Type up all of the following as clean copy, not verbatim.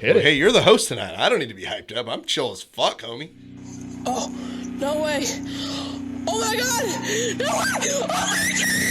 Hit it. Hey, you're the host tonight. I don't need to be hyped up. I'm chill as fuck, homie. Oh, no way. Oh my god! No way! Oh my god!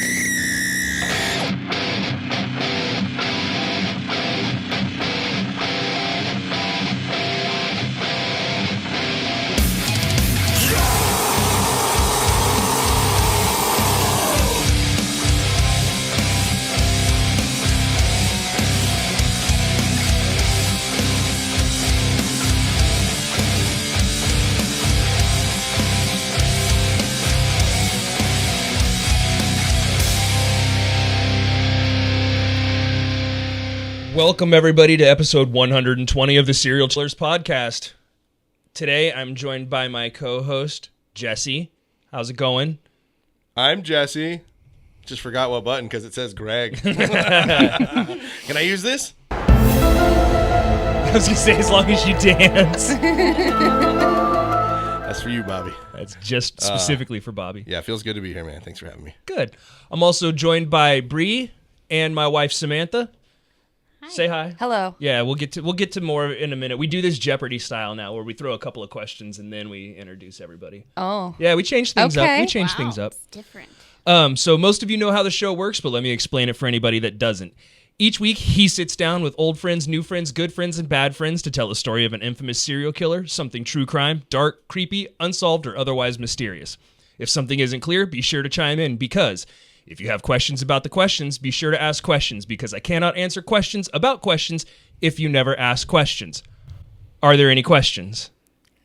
Welcome, everybody, to episode 120 of the Serial Killers podcast. Today, I'm joined by my co-host, Jesse. How's it going? I'm Jesse. Just forgot what button because it says Greg. Can I use this? I was going to say, as long as you dance. That's for you, Bobby. That's just specifically for Bobby. Yeah, it feels good to be here, man. Thanks for having me. Good. I'm also joined by Bree and my wife, Samantha. Hi. Say hi. Hello. Yeah, we'll get to more in a minute. We do this Jeopardy style now, where we throw a couple of questions and then we introduce everybody. Oh. Yeah, we changed things up. Okay. We changed things up. It's different. So most of you know how the show works, but let me explain it for anybody that doesn't. Each week, he sits down with old friends, new friends, good friends, and bad friends to tell the story of an infamous serial killer, something true crime, dark, creepy, unsolved, or otherwise mysterious. If something isn't clear, be sure to chime in, because if you have questions about the questions, be sure to ask questions, because I cannot answer questions about questions if you never ask questions. Are there any questions?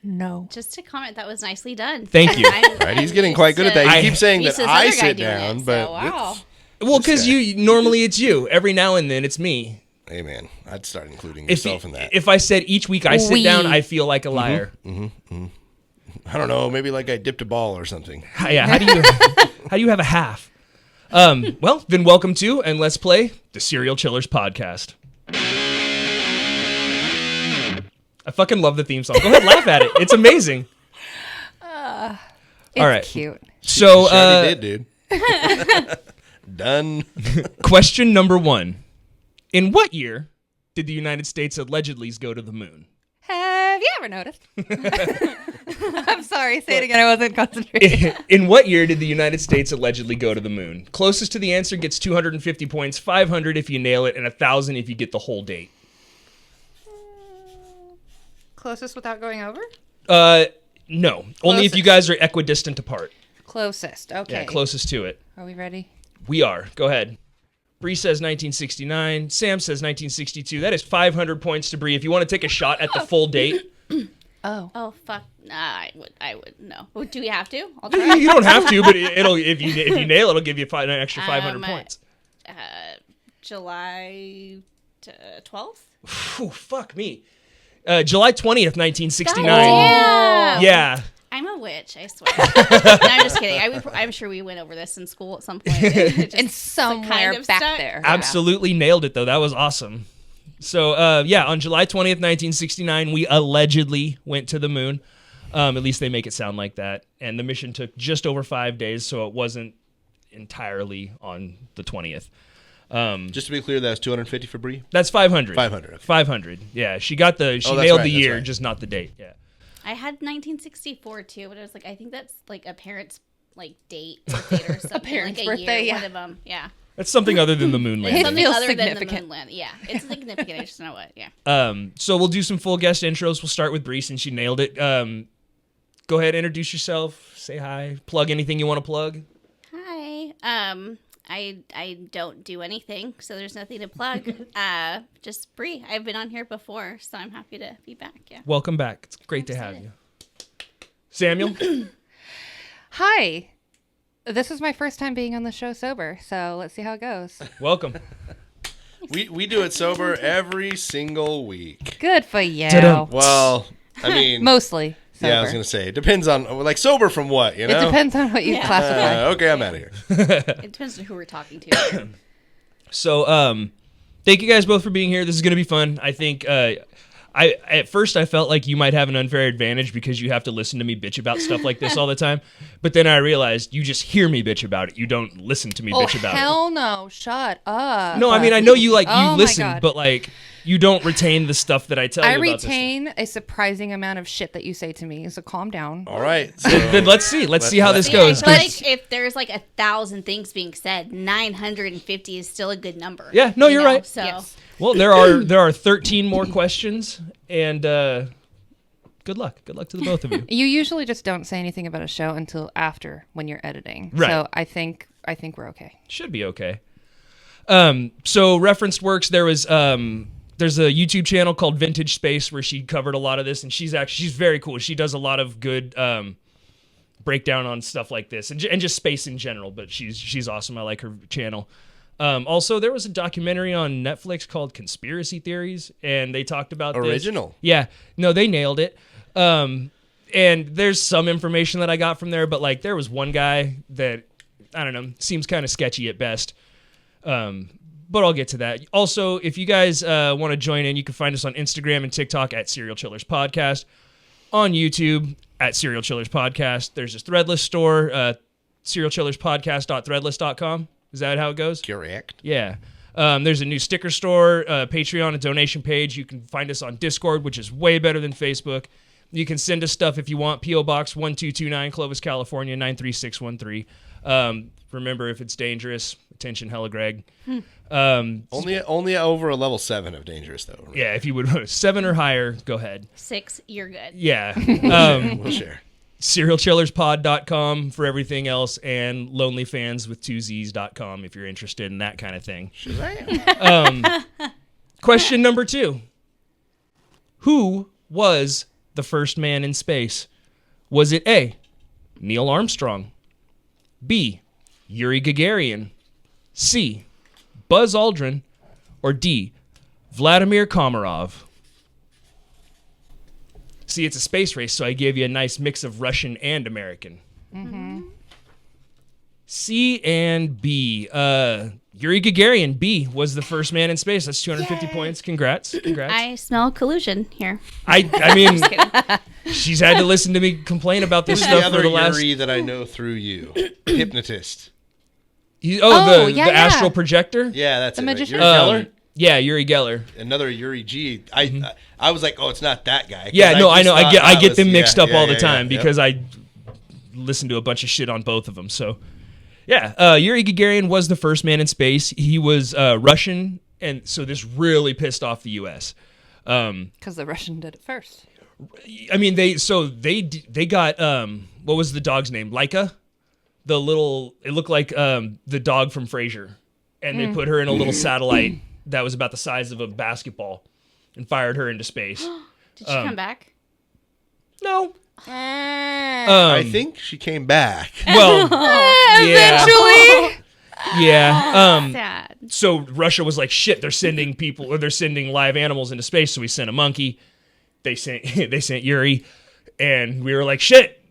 No. Just to comment, that was nicely done. Thank you. Right, he's getting quite good at that. You keep saying that I sit down, but wow. Well, because normally it's you. Every now and then it's me. hey, man, I'd start including yourself in that. If I said each week I sit down, I feel like a liar. I don't know, maybe like I dipped a ball or something. Yeah, how do you have a half? Well, then welcome to and let's play the Serial Killers podcast. I fucking love the theme song. Go ahead, laugh at it. It's amazing. It's all right, cute. So, She already did, dude. Done. Question number 1: in what year did the United States allegedly go to the moon? Have you ever noticed? I'm sorry, say it again. I wasn't concentrating. In what year did the United States allegedly go to the moon? Closest to the answer gets 250 points, 500 if you nail it, and 1,000 if you get the whole date. Closest without going over? No. Only if you guys are equidistant apart. Closest. Okay. Yeah, closest to it. Are we ready? We are. Go ahead. Bree says 1969. Sam says 1962. That is 500 points to Bree. If you want to take a shot at the full date. Oh fuck! Nah, I would no. Do we have to? I'll try. You don't have to, but it'll if you nail it, it'll give you an extra 500 points. July 12th. Whew, fuck me. July 20th, 1969. Damn. Yeah. I'm a witch, I swear. No, I'm just kidding. I'm sure we went over this in school at some point. And somewhere back there. Absolutely nailed it, though. That was awesome. So, on July 20th, 1969, we allegedly went to the moon. At least they make it sound like that. And the mission took just over 5 days, so it wasn't entirely on the 20th. Just to be clear, that's 250 for Bree? That's 500. 500. Okay. 500 Yeah, she nailed right, the year, right. just not the date. Yeah. I had 1964 too, but I was like, I think that's like a parent's like date or something. A parent's like birthday, year, yeah. one of them. Yeah. That's something other than the moon landing. Something feels other than the significant. moon land. Yeah, it's significant. I just know what. Yeah. So we'll do some full guest intros. We'll start with Bree since she nailed it. Go ahead, introduce yourself. Say hi. Plug anything you want to plug. Hi. I don't do anything, so there's nothing to plug. Just Bree. I've been on here before, so I'm happy to be back. Yeah. Welcome back. It's great to have you. Samuel? Hi. This is my first time being on the show sober, so let's see how it goes. Welcome. We do it sober every single week. Good for you. Ta-da. Well, I mean... Mostly sober. Yeah, I was going to say, it depends on, like, sober from what, you know? It depends on what you classify. Okay, I'm out of here. It depends on who we're talking to. So, thank you guys both for being here. This is going to be fun. I think, at first I felt like you might have an unfair advantage because you have to listen to me bitch about stuff like this all the time. But then I realized you just hear me bitch about it. You don't listen to me bitch about it. Oh, hell no. Shut up. No, I mean, I know you Oh my listen, God. but like, You don't retain the stuff that I tell you I about this stuff. retain a surprising amount of shit that you say to me, so calm down. All right. So Then let's see how this I goes. feel like if there's like 1,000 things being said, 950 is still a good number. Yeah, no, you're right. So Yes. Well, there are 13 more questions, and good luck. Good luck to the both of you. You usually just don't say anything about a show until after when you're editing. Right. So I think we're okay. Should be okay. So Referenced Works, there's a YouTube channel called Vintage Space where she covered a lot of this, and she's very cool. She does a lot of good breakdown on stuff like this and just space in general. But she's awesome. I like her channel. Also, there was a documentary on Netflix called Conspiracy Theories, and they talked about original. This. Yeah, no, they nailed it. And there's some information that I got from there, but like there was one guy that I don't know, seems kind of sketchy at best. But I'll get to that. Also, if you guys want to join in, you can find us on Instagram and TikTok at Serial Chillers Podcast, on YouTube at Serial Chillers Podcast. There's this Threadless store, serialchillerspodcast.threadless.com. Is that how it goes? Correct. Yeah. There's a new sticker store, Patreon, a donation page. You can find us on Discord, which is way better than Facebook. You can send us stuff if you want. P.O. Box 1229, Clovis, California, 93613. Remember, if it's dangerous, attention, hella Greg. Only over a level 7 of dangerous, though. Right? Yeah, if you would 7 or higher, go ahead. 6, you're good. Yeah. We'll share. SerialChillersPod.com for everything else, and LonelyFans.com if you're interested in that kind of thing. Shazam. Question number 2. Who was the first man in space? Was it A, Neil Armstrong, B, Yuri Gagarin, C, Buzz Aldrin, or D, Vladimir Komarov? See, it's a space race, so I gave you a nice mix of Russian and American. Mm-hmm. C and B. Yuri Gagarin, B, was the first man in space. That's 250 points. Congrats. I smell collusion here. I mean, she's had to listen to me complain about this Who's stuff the other for the last... Yuri that I know through you? Hypnotist. The yeah. astral projector? Yeah, that's The it. magician? Right? Yuri Geller? Yeah, Yuri Geller. Another Yuri G. I was like, oh, it's not that guy. 'Cause Yeah, no, I know. just I thought get that them was- mixed up all the yeah, time yeah. because I listen to a bunch of shit on both of them. So, yeah, Yuri Gagarin was the first man in space. He was Russian, and so this really pissed off the U.S. Because the Russian did it first. I mean, they got what was the dog's name? Laika, it looked like the dog from Frasier, and they put her in a little satellite that was about the size of a basketball, and fired her into space. Did she come back? No. I think she came back. Well, yeah. Eventually. Yeah. Sad. So Russia was like, shit, they're sending live animals into space. So we sent a monkey. They sent Yuri, and we were like, shit.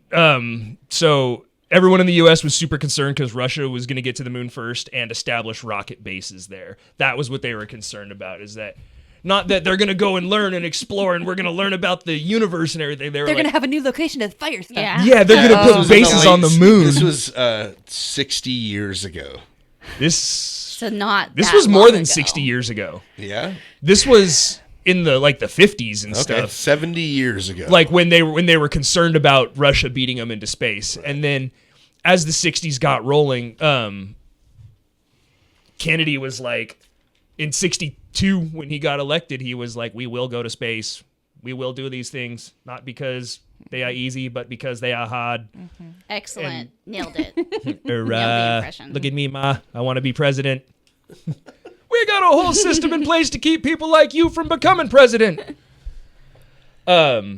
So everyone in the U.S. was super concerned because Russia was going to get to the moon first and establish rocket bases there. That was what they were concerned about, is that not that they're going to go and learn and explore and we're going to learn about the universe and everything. They're They're like, going to have a new location to fire stuff. Yeah. they're going to put bases on the moon. This was 60 years ago. So not This that was more long than ago. 60 years ago. Yeah. This was in the 50s and Okay. stuff. 70 years ago. Like when they were concerned about Russia beating them into space. Right. And then as the 60s got rolling, Kennedy was like, in 62 when he got elected, he was like, we will go to space. We will do these things, not because they are easy, but because they are hard. Mm-hmm. Excellent. Nailed it. Or, Nailed the impression. look at me, Ma. I want to be president. We got a whole system in place to keep people like you from becoming president. So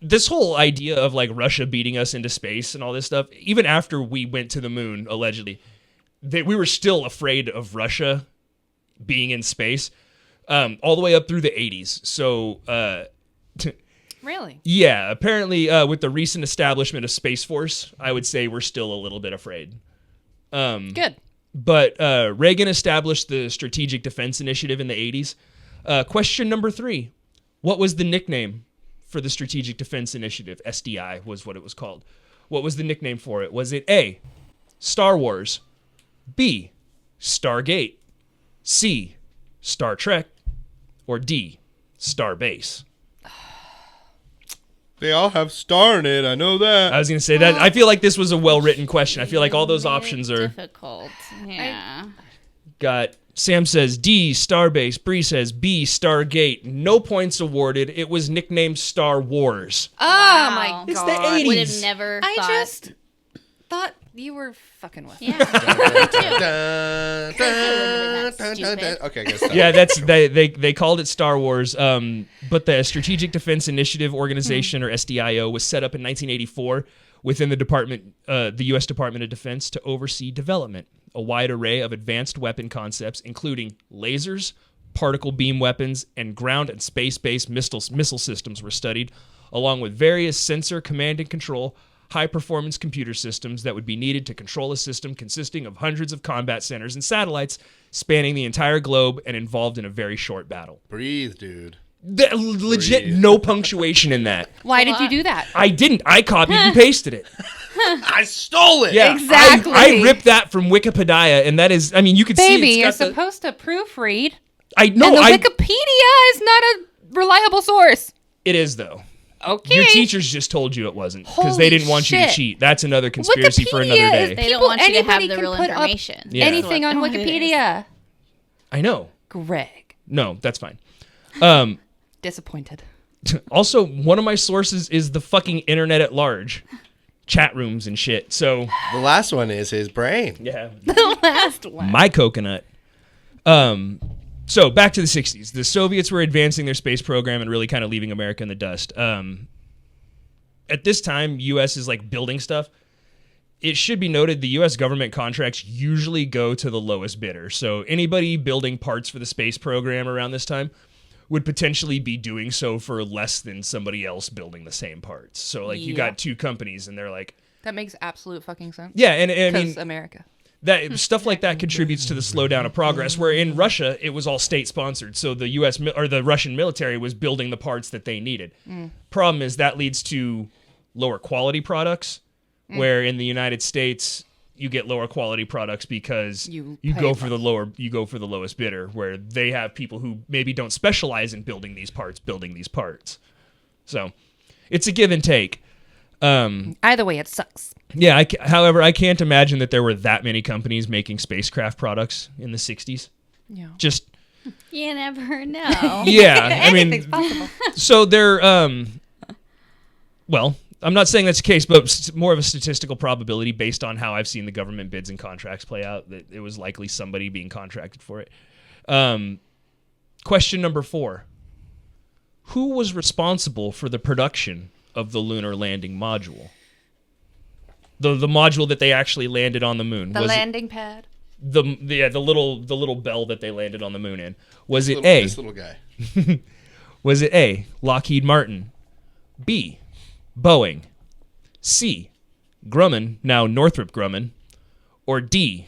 this whole idea of like Russia beating us into space and all this stuff, even after we went to the moon, allegedly, we were still afraid of Russia being in space all the way up through the 80s. So, Really? yeah, apparently with the recent establishment of Space Force, I would say we're still a little bit afraid. Good. But Reagan established the Strategic Defense Initiative in the 80s. Question number 3. What was the nickname for the Strategic Defense Initiative? SDI was what it was called. What was the nickname for it? Was it A, Star Wars, B, Stargate, C, Star Trek, Or D, Starbase? They all have star in it. I know that. I was going to say that. I feel like this was a well-written question. I feel like all those options are... difficult. Yeah. Got... Sam says D, Starbase. Bree says B, Stargate. No points awarded. It was nicknamed Star Wars. Oh Wow. my god. It's the 80s. Would have never I thought. just thought you were fucking with me. Yeah. Me too. Dun, dun, dun, dun, dun. Okay, I guess stop. Yeah, that's they called it Star Wars. But the Strategic Defense Initiative Organization, or SDIO, was set up in 1984 within the U.S. Department of Defense to oversee development. A wide array of advanced weapon concepts, including lasers, particle beam weapons, and ground and space-based missile systems were studied, along with various sensor command and control, high-performance computer systems that would be needed to control a system consisting of hundreds of combat centers and satellites spanning the entire globe and involved in a very short battle. Breathe, dude. Legit, Breathe. no punctuation in that. Why did you do that? I didn't. I copied and pasted it. I stole it. Yeah, Exactly. I ripped that from Wikipedia, and that is, I mean, you could see Baby, you're it's got the... supposed to proofread. And the Wikipedia is not a reliable source. It is, though. Okay. Your teachers just told you it wasn't because they Holy didn't want you to shit. cheat. That's another conspiracy for another Wikipedia day. is- They People- don't want you to have anybody the can real put up information. Yeah. Anything on What it is. Wikipedia. I know. Greg. No, that's fine. Disappointed. Also, one of my sources is the fucking internet at large. Chat rooms and shit. So, The last one is his brain. yeah. The last one. My coconut. So back to the 60s. The Soviets were advancing their space program and really kind of leaving America in the dust. At this time, U.S. is like building stuff. It should be noted the U.S. government contracts usually go to the lowest bidder. So anybody building parts for the space program around this time would potentially be doing so for less than somebody else building the same parts. So like you Yeah. got two companies and they're like, That makes absolute fucking sense. yeah, and I mean, Because America. that stuff like that contributes to the slowdown of progress. Where in Russia, it was all state sponsored, so the U.S. Or the Russian military was building the parts that they needed. Problem is that leads to lower quality products. Where in the United States, you get lower quality products because You you pay go for the lowest bidder. Where they have people who maybe don't specialize in building these parts. So it's a give and take. Either way, it sucks. Yeah, however, I can't imagine that there were that many companies making spacecraft products in the 60s. Yeah. Just, You never know. yeah, I Anything's mean, possible. so they're, well, I'm not saying that's the case, but more of a statistical probability based on how I've seen the government bids and contracts play out, that it was likely somebody being contracted for it. Question number 4. Who was responsible for the production of the lunar landing module? The module that they actually landed on the moon. The was landing pad. the little bell that they landed on the moon in. Was it This little guy. Was it A, Lockheed Martin, B, Boeing, C, Grumman, now Northrop Grumman, or D,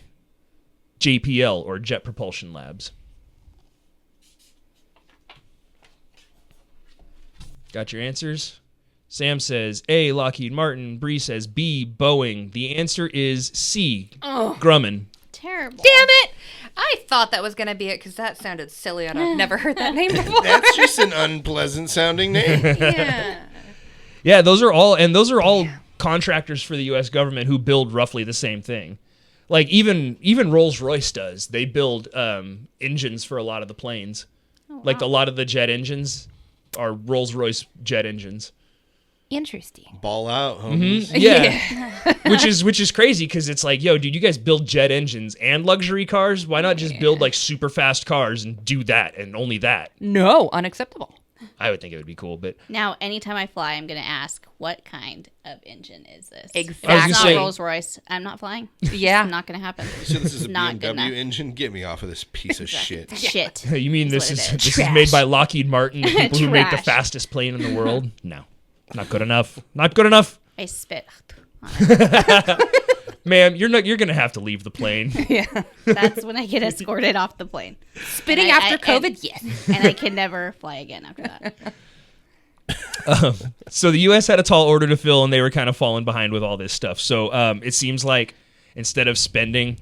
JPL or Jet Propulsion Labs? Got your answers? Sam says A, Lockheed Martin. Bree says B, Boeing. The answer is C, Grumman. Terrible. Damn it! I thought that was going to be it because that sounded silly and I've never heard that name before. That's just an unpleasant sounding name. Yeah. Yeah, those are all contractors for the U.S. government who build roughly the same thing. Like even Rolls-Royce does. They build engines for a lot of the planes. Like a lot of the jet engines are Rolls-Royce jet engines. Interesting. Ball out, homies. Yeah. which is crazy because it's like, yo, dude, you guys build jet engines and luxury cars. Why not just build like super fast cars and do that and only that? No, unacceptable. I would think it would be cool, but Now, anytime I fly, I'm going to ask, what kind of engine is this? Exactly. I was If it's gonna not say- Rolls Royce, I'm not flying. Yeah. It's not going to happen. So this is a Not good BMW enough. engine? Get me off of this piece of shit. Shit. you mean That's this what it is is. this is made by Lockheed Martin, the people who make the Trash. fastest plane in the world? No. Not good enough. Not good enough. I spit. Ma'am, you're gonna have to leave the plane. That's when I get escorted off the plane. Spitting And after COVID, yes. And I can never fly again after that. So the U.S. had a tall order to fill, and they were kind of falling behind with all this stuff. So it seems like instead of spending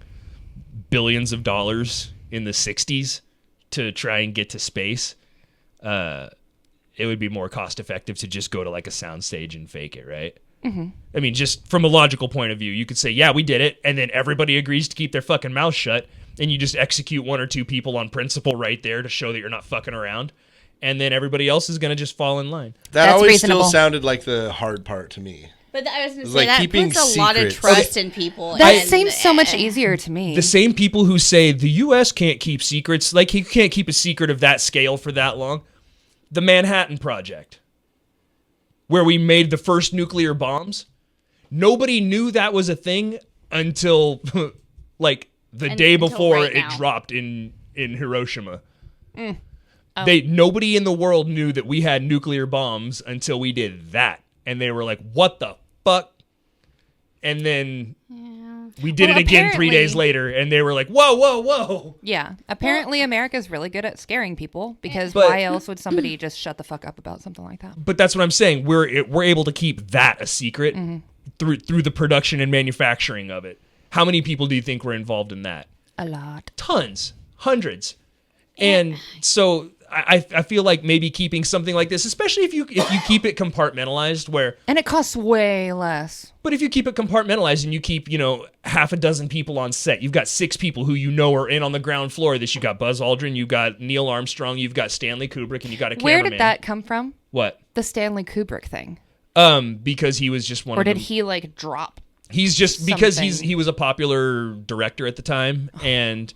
billions of dollars in the 60s to try and get to space, it would be more cost effective to just go to like a soundstage and fake it, right? Mm-hmm. I mean, just from a logical point of view, you could say, yeah, we did it, and then everybody agrees to keep their fucking mouth shut, and you just execute 1 or 2 people on principle right there to show that you're not fucking around, and then everybody else is going to just fall in line. That That's always reasonable. still sounded like the hard part to me. But I was going to It's say like that keeping puts a lot of secrets. trust in people. That and- seems so much easier to me. The same people who say the U.S. can't keep secrets, like he can't keep a secret of that scale for that long. The Manhattan Project, where we made the first nuclear bombs, nobody knew that was a thing until like the day until before right it now. dropped in Hiroshima. Nobody in the world knew that we had nuclear bombs until we did that, and they were like, "What the fuck?" And then we did Well, it again 3 days apparently- later, and they were like, "Whoa, whoa, whoa!" Yeah. Apparently, America's really good at scaring people because But- why else would somebody just shut the fuck up about something like that? But that's what I'm saying. We're able to keep that a secret through the production and manufacturing of it. How many people do you think were involved in that? A lot. Tons, hundreds. And so I feel like maybe keeping something like this, especially if you keep it compartmentalized, And it costs way less. but if you keep it compartmentalized and you keep, half a dozen people on set, you've got 6 people who are in on the ground floor of this. You've got Buzz Aldrin, you've got Neil Armstrong, you've got Stanley Kubrick, and you've got a Where cameraman. did that come from? What? The Stanley Kubrick thing. Because he was just one Or of did them. he like drop? He's just because something? he was a popular director at the time, and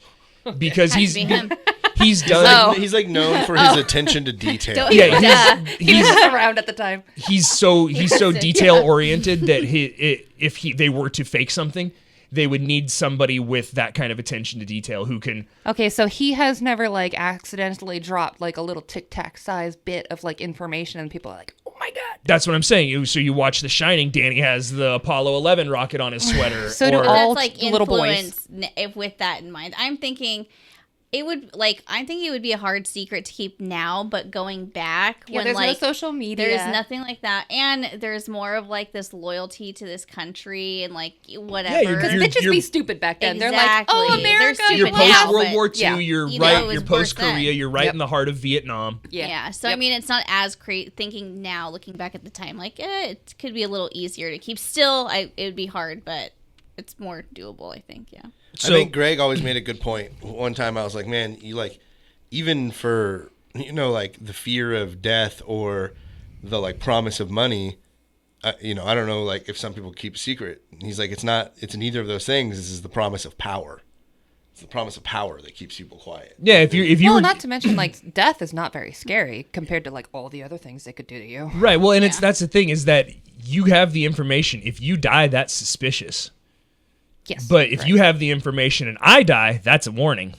because Had to he's be him. he's done. Oh. He's like known for his attention to detail. Don't- Yeah, He was around at the time. he's so detail oriented that if they were to fake something, they would need somebody with that kind of attention to detail who can. Okay, so he has never like accidentally dropped like a little tic tac size bit of like information, and people are like, "Oh my god!" That's what I'm saying. So you watch The Shining. Danny has the Apollo 11 rocket on his sweater. So do or, all That's like little boys. influence if with that in mind. I'm thinking it would be a hard secret to keep now, but going back Yeah, when there's like no social media. there's nothing like that, and there's more of like this loyalty to this country and like whatever. you're- Bitches be stupid back then. They're like, Exactly. "Oh, They're America, stupid you're you now, post love." World but- War II. Yeah. You're You know, right. it was You're worse post Korea. then. You're right Yep. in the heart of Vietnam. Yeah. So I Yep. mean, it's not as thinking now, looking back at the time, like it could be a little easier to keep. Still, it would be hard, but it's more doable. I think. Yeah. So I think Greg always made a good point. One time I was like, man, you like, even for, like the fear of death or the like promise of money, I don't know, like if some people keep a secret. And he's like, it's neither of those things. This is the promise of power. It's the promise of power that keeps people quiet. yeah, if you Well, were not to mention like death is not very scary compared to like all the other things they could do to you. right. Well, and that's the thing is that you have the information. If you die, that's suspicious. Yes. But if you have the information and I die, that's a warning.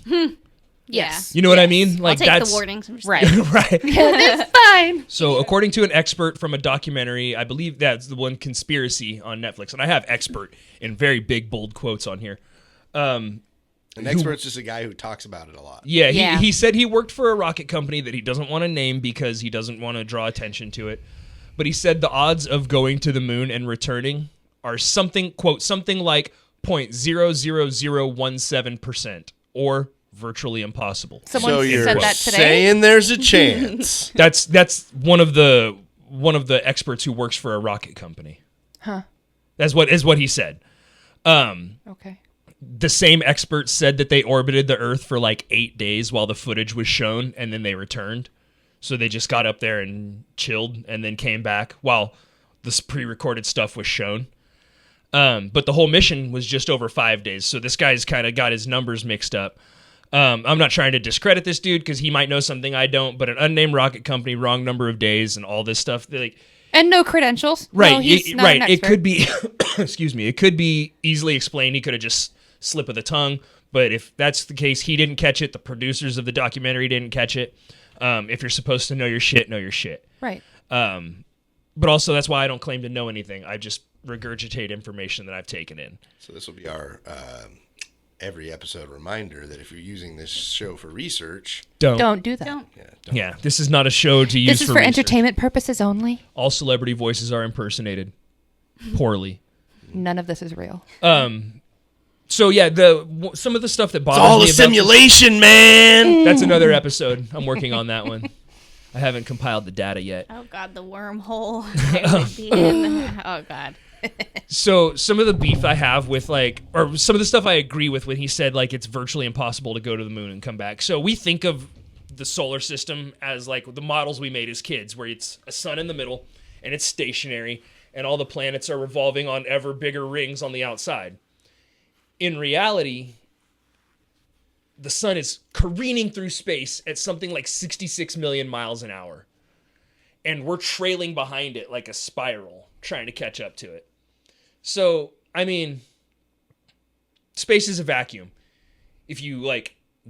Yes. You know what I mean? I'll Like take that's the warnings. I'm just Right. right. That's fine. So, according to an expert from a documentary, I believe that's the one, Conspiracy, on Netflix, and I have expert in very big bold quotes on here. An expert's just a guy who talks about it a lot. Yeah, Yeah. he said he worked for a rocket company that he doesn't want to name because he doesn't want to draw attention to it. But he said the odds of going to the moon and returning are something, quote, something like 0.00017%, or virtually impossible. Someone So you're said that today. saying there's a chance. That's one of the experts who works for a rocket company. Huh. That's what he said. Okay. The same expert said that they orbited the Earth for like 8 days while the footage was shown, and then they returned. So they just got up there and chilled, and then came back while this pre-recorded stuff was shown. But the whole mission was just over 5 days. So this guy's kind of got his numbers mixed up. I'm not trying to discredit this dude because he might know something I don't, but an unnamed rocket company, wrong number of days, and all this stuff. Like, And no credentials. right, No, he's not right. an It expert. could be, excuse me, it could be easily explained. He could have just slip of the tongue. But if that's the case, he didn't catch it. The producers of the documentary didn't catch it. If you're supposed to know your shit, know your shit. Right. But also, that's why I don't claim to know anything. I just regurgitate information that I've taken in. So this will be our every episode reminder that if you're using this show for research, Don't do that. don't. Yeah, this is not a show to use This is for research. entertainment purposes only. All celebrity voices are impersonated poorly. None of this is real. So yeah, some of the stuff that bothers it's all me a about simulation, man. that's another episode. I'm working on that one. I haven't compiled the data yet. Oh God, the wormhole. I would be in. Oh God. So some of the beef I have with or some of the stuff I agree with when he said it's virtually impossible to go to the moon and come back. So we think of the solar system as the models we made as kids, where it's a sun in the middle and it's stationary and all the planets are revolving on ever bigger rings on the outside. In reality, the sun is careening through space at something like 66 million miles an hour. And we're trailing behind it like a spiral, trying to catch up to it. So, I mean, space is a vacuum. If you,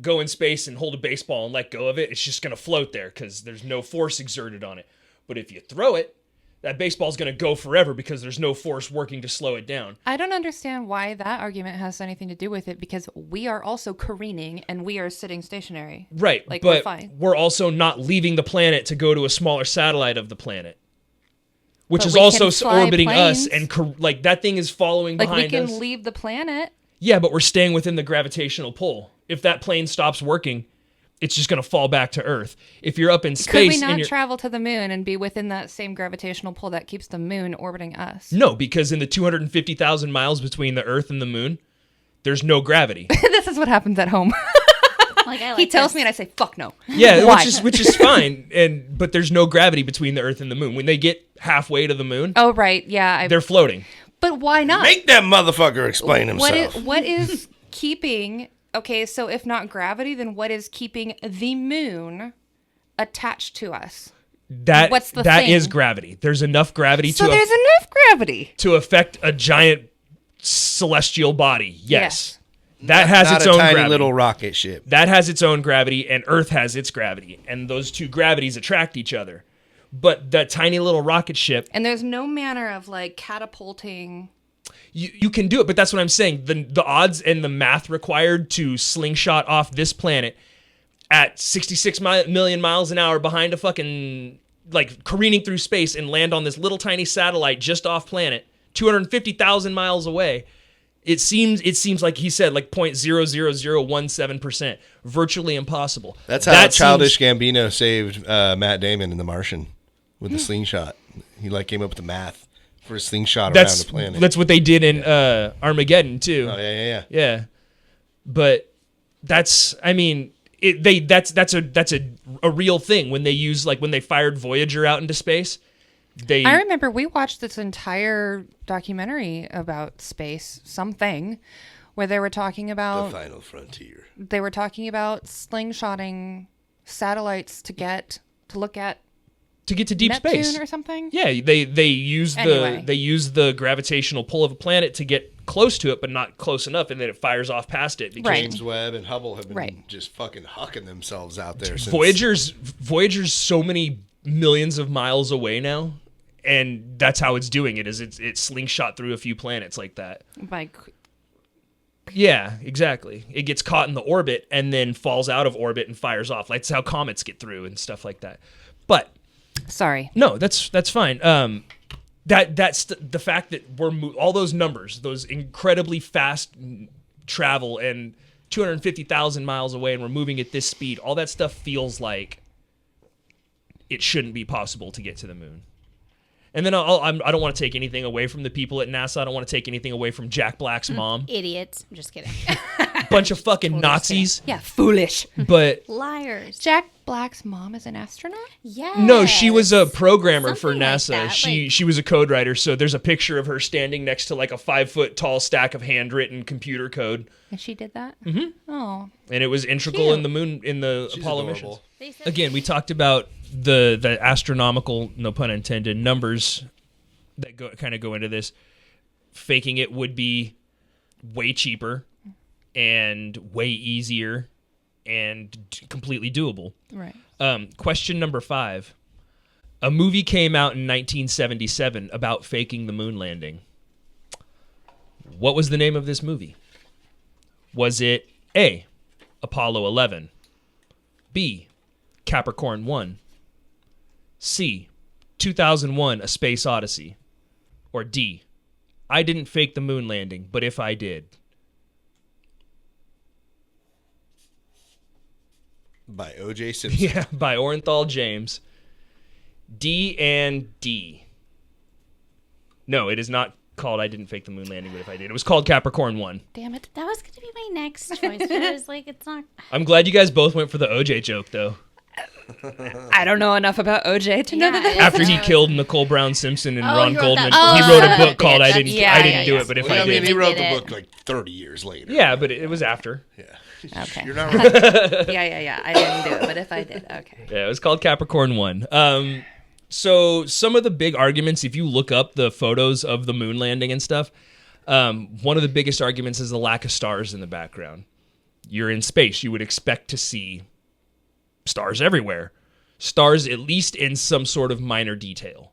go in space and hold a baseball and let go of it, it's just going to float there because there's no force exerted on it. But if you throw it, that baseball's going to go forever because there's no force working to slow it down. I don't understand why that argument has anything to do with it, because we are also careening and we are sitting stationary. Right, we're but fine. we're also not leaving the planet to go to a smaller satellite of the planet, which But is we also can fly orbiting us, planes. and that thing is following behind we can us. leave the planet. Yeah, but we're staying within the gravitational pull. If that plane stops working, it's just going to fall back to Earth. If you're up in space, Could we and not you're... travel to the moon and be within that same gravitational pull that keeps the moon orbiting us? No, because in the 250,000 miles between the Earth and the moon, there's no gravity. This is what happens at home. He tells me and I say, fuck no. Yeah, Why? which is fine. But there's no gravity between the Earth and the moon. When they get halfway to the moon, Oh, right. Yeah. they're floating. But why not? Make that motherfucker explain himself. What is keeping... Okay, so if not gravity, then what is keeping the moon attached to us? What's the That thing? is gravity. There's enough gravity So there's enough gravity. to affect a giant celestial body. Yes. Yes. That has Not its a own tiny gravity. little rocket ship. That has its own gravity, and Earth has its gravity. And those two gravities attract each other. But that tiny little rocket ship, And there's no manner of catapulting... you can do it, but that's what I'm saying. The odds and the math required to slingshot off this planet at 66 million miles an hour behind a fucking, careening through space and land on this little tiny satellite just off planet, 250,000 miles away. It seems like he said 0.00017%, virtually impossible. That's how Childish Gambino saved Matt Damon in The Martian with the slingshot. He came up with the math for a slingshot around the planet. That's what they did in Armageddon too. Oh yeah. Yeah, but that's a real thing when they use when they fired Voyager out into space. I remember we watched this entire documentary about space, something, where they were talking about... The final frontier. They were talking about slingshotting satellites to look at to get to deep Neptune space or something. Yeah, they use Anyway. the gravitational pull of a planet to get close to it, but not close enough, and then it fires off past it. Right. James Webb and Hubble have been Right. just fucking hucking themselves out there. Since Voyager's so many millions of miles away now, and that's how it's doing it. Is it's slingshot through a few planets like that. Yeah, exactly. It gets caught in the orbit and then falls out of orbit and fires off. That's how comets get through and stuff like that. But Sorry. no, that's fine. That's the fact that we're all those numbers, those incredibly fast travel and 250,000 miles away, and we're moving at this speed. All that stuff feels like it shouldn't be possible to get to the moon. And then I don't want to take anything away from the people at NASA. I don't want to take anything away from Jack Black's mom. Idiots. I'm just kidding. Bunch of fucking Nazis. Yeah, foolish. But Liars. Jack Black's mom is an astronaut? Yeah. no, she was a programmer for Something like NASA. that, She was a code writer. So there's a picture of her standing next to a 5-foot tall stack of handwritten computer code, And she did that? Mm-hmm. Oh. and it was integral in the She's Apollo adorable. missions. Again, we talked about the astronomical, no pun intended, numbers that go into this. Faking it would be way cheaper and way easier and completely doable. Right. Question number 5. A movie came out in 1977 about faking the moon landing. What was the name of this movie? Was it A, Apollo 11, B, Capricorn 1, C, 2001, A Space Odyssey, or D, I didn't fake the moon landing, but if I did? By O.J. Simpson. Yeah, by Orenthal James. D and D. No, it is not called I Didn't Fake the Moon Landing, but if I did. It was called Capricorn 1. Damn it. That was going to be my next choice, but I was like, it's not. I'm glad you guys both went for the OJ joke, though. I don't know enough about OJ to know that. Yeah, After he killed Nicole Brown Simpson and Oh, Ron he wrote Goldman, that he book. wrote a book called I Didn't Yeah, I Didn't do yeah. it, but if Well, I I mean, did. he wrote Did the it. book like 30 years later. Yeah, but it was after. Yeah. Okay. You're not right. Yeah. I didn't do it, but if I did, okay. Yeah, it was called Capricorn 1. So some of the big arguments, if you look up the photos of the moon landing and stuff, one of the biggest arguments is the lack of stars in the background. You're in space. You would expect to see stars everywhere. Stars at least in some sort of minor detail.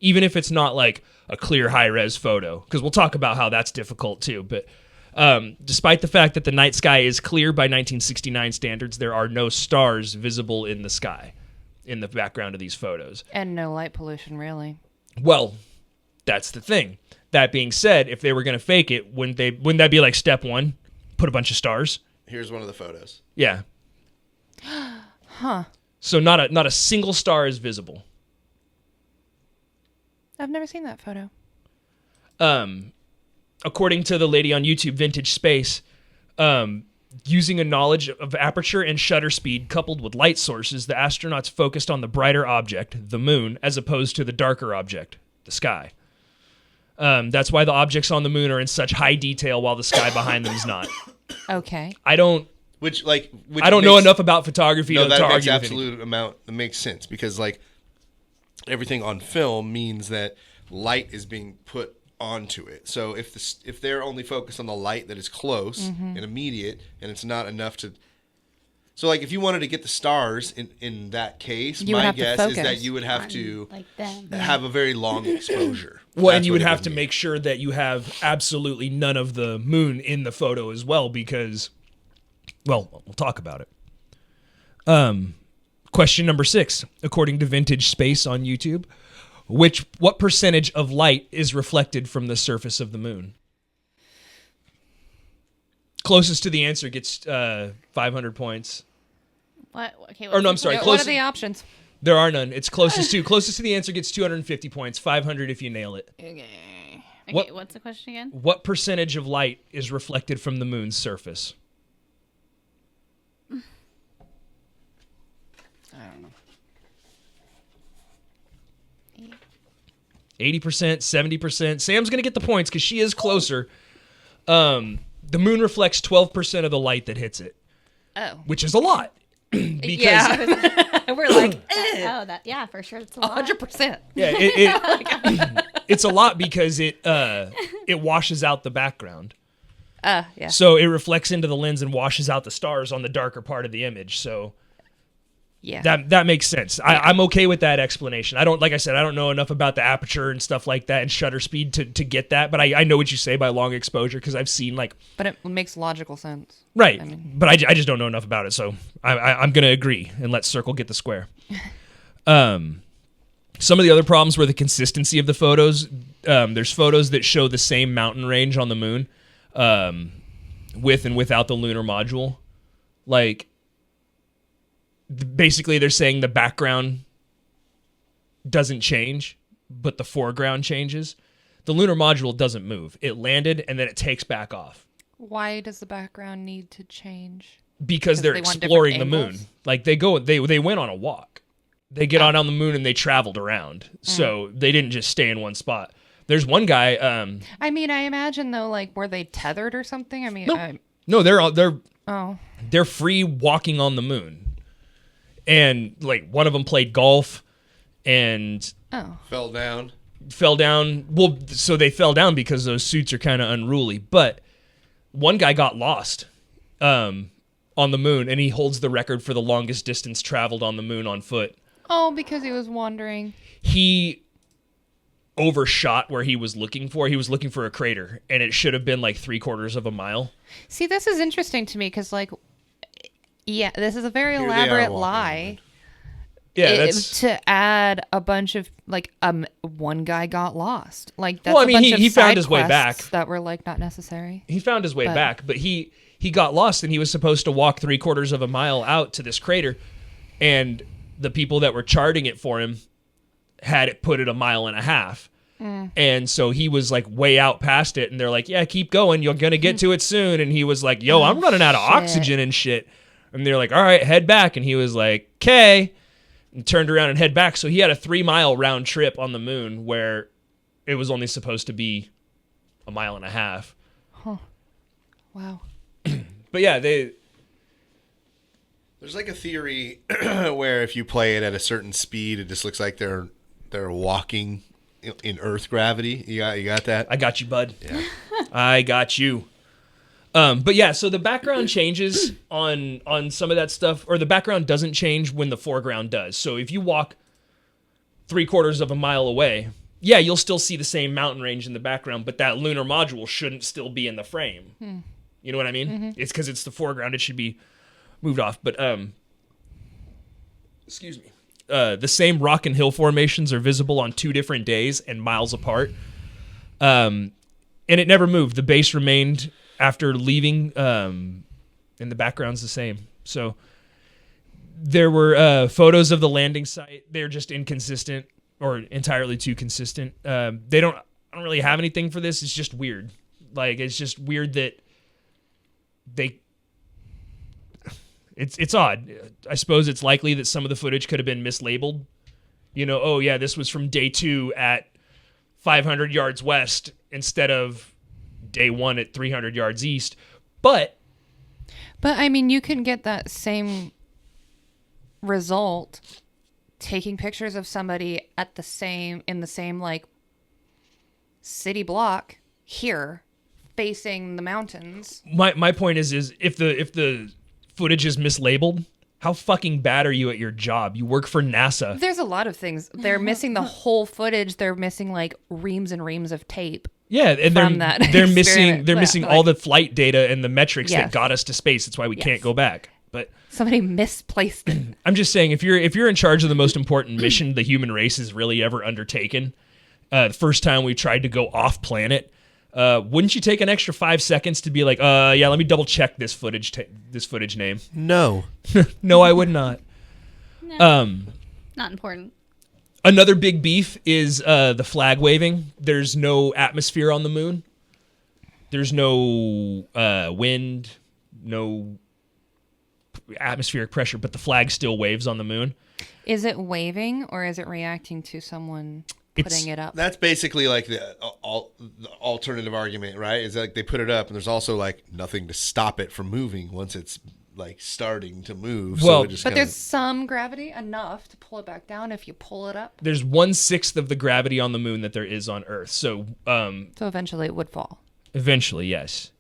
Even if it's not like a clear high-res photo. Because we'll talk about how that's difficult too. But despite the fact that the night sky is clear by 1969 standards, there are no stars visible in the sky in the background of these photos. And no light pollution, really. Well, that's the thing. That being said, if they were going to fake it, wouldn't that be like step one? Put a bunch of stars? Here's one of the photos. Yeah. Huh. So not a single star is visible. I've never seen that photo. According to the lady on YouTube, Vintage Space, using a knowledge of aperture and shutter speed coupled with light sources, the astronauts focused on the brighter object, the moon, as opposed to the darker object, the sky. That's why the objects on the moon are in such high detail while the sky behind them is not. Okay. I don't Which know enough about photography No, to that makes argue with absolute amount. That makes sense because like everything on film means that light is being put onto it. So if they're only focused on the light that is close and immediate, and it's not enough to. So like if you wanted to get the stars in that case, You would my have to guess is focus that you would have to Like them. have a very long exposure. Well, That's and you what would it have to mean. make sure that you have absolutely none of the moon in the photo as well, because, well, we'll talk about it. Question number 6, according to Vintage Space on YouTube, what percentage of light is reflected from the surface of the moon? Closest to the answer gets 500 points. What? Okay. Or no, I'm sorry. What Close. are the options? There are none. It's closest to. Closest to the answer gets 250 points. 500 if you nail it. Okay, What- what's the question again? What percentage of light is reflected from the moon's surface? I don't know. 80%, 70%. Sam's going to get the points because she is closer. The moon reflects 12% of the light that hits it, Oh. which is a lot. Because Yeah. We're like, Oh, that yeah, for sure. It's a lot. 100%. yeah, it's a lot because it washes out the background. Yeah. So it reflects into the lens and washes out the stars on the darker part of the image. So Yeah. that makes sense. I'm okay with that explanation. Like I said, I don't know enough about the aperture and stuff like that and shutter speed to get that, but I know what you say by long exposure because I've seen like But it makes logical sense. right, I mean- but I just don't know enough about it, so I'm gonna agree and let Circle get the square. Some of the other problems were the consistency of the photos. There's photos that show the same mountain range on the moon, with and without the lunar module, like. Basically, they're saying the background doesn't change, but the foreground changes. The lunar module doesn't move. It landed, and then it takes back off. Why does the background need to change? Because they're they want exploring the different moon. angles? Like, they went on a walk. They get on the moon, and they traveled around. So they didn't just stay in one spot. There's one guy... I mean, I imagine, though, like, were they tethered or something? I mean, no, they're oh. they're free walking on the moon. And, like, one of them played golf, and... Oh. Fell down. Well, so they fell down because those suits are kind of unruly. But one guy got lost on the moon, and he holds the record for the longest distance traveled on the moon on foot. Oh, because he was wandering. He overshot where he was looking for. He was looking for a crater, and it should have been like 3/4 of a mile. See, this is interesting to me because, like, yeah, this is a very Here they are elaborate walking lie. Yeah, that's... To add a bunch of, like, one guy got lost. Like, that's Well, I a mean, bunch of he found side his way back. quests that were, like, not necessary. He found his way But- back, but he got lost, and he was supposed to walk 3/4 of a mile out to this crater, and the people that were charting it for him had it put at 1.5 miles. And so he was like way out past it, and they're like, yeah, keep going, you're gonna get to it soon. And he was like, yo, I'm running out of oxygen and shit. And they're like, all right, head back. And he was like, okay, and turned around and head back. So he had a 3-mile round trip on the moon where it was only supposed to be 1.5 miles. Wow. But yeah, There's like a theory where if you play it at a certain speed, it just looks like they're walking in Earth gravity. You got that? I got you, bud. Yeah. I got you. But yeah, so the background changes on some of that stuff, or the background doesn't change when the foreground does. So if you walk 3/4 of a mile away, yeah, you'll still see the same mountain range in the background, but that lunar module shouldn't still be in the frame. You know what I mean? Mm-hmm. It's because it's the foreground. It should be moved off. But excuse me. The same rock and hill formations are visible on 2 different days and miles apart. And it never moved. The base remained after leaving, and the background's the same. So there were photos of the landing site. They're just inconsistent or entirely too consistent. I don't really have anything for this. It's just weird. Like, it's just weird that It's odd. I suppose it's likely that some of the footage could have been mislabeled. You know, oh yeah, this was from day 2 at 500 yards west instead of day 1 at 300 yards east. But I mean, you can get that same result taking pictures of somebody in the same like city block here facing the mountains. My point is if the footage is mislabeled, how fucking bad are you at your job? You work for NASA. There's a lot of things. They're missing the whole footage. They're missing like reams and reams of tape. Yeah, and they're missing all the flight data and the metrics Yes. that got us to space. That's why we can't go back. But somebody misplaced it. I'm just saying, if you're in charge of the most important mission the human race has really ever undertaken, the first time we tried to go off planet, wouldn't you take an extra 5 seconds to be like, yeah, let me double check this footage name? No. No, I would not. Not important. Another big beef is the flag waving. There's no atmosphere on the moon. There's no wind, no atmospheric pressure, but the flag still waves on the moon. Is it waving or is it reacting to someone putting it up? That's basically like the alternative argument, right? Is like they put it up and there's also like nothing to stop it from moving once it's like starting to move. Well, so it just but kinda... there's some gravity enough to pull it back down if you pull it up. There's 1/6 of the gravity on the moon that there is on Earth. So So eventually it would fall. eventually, yes.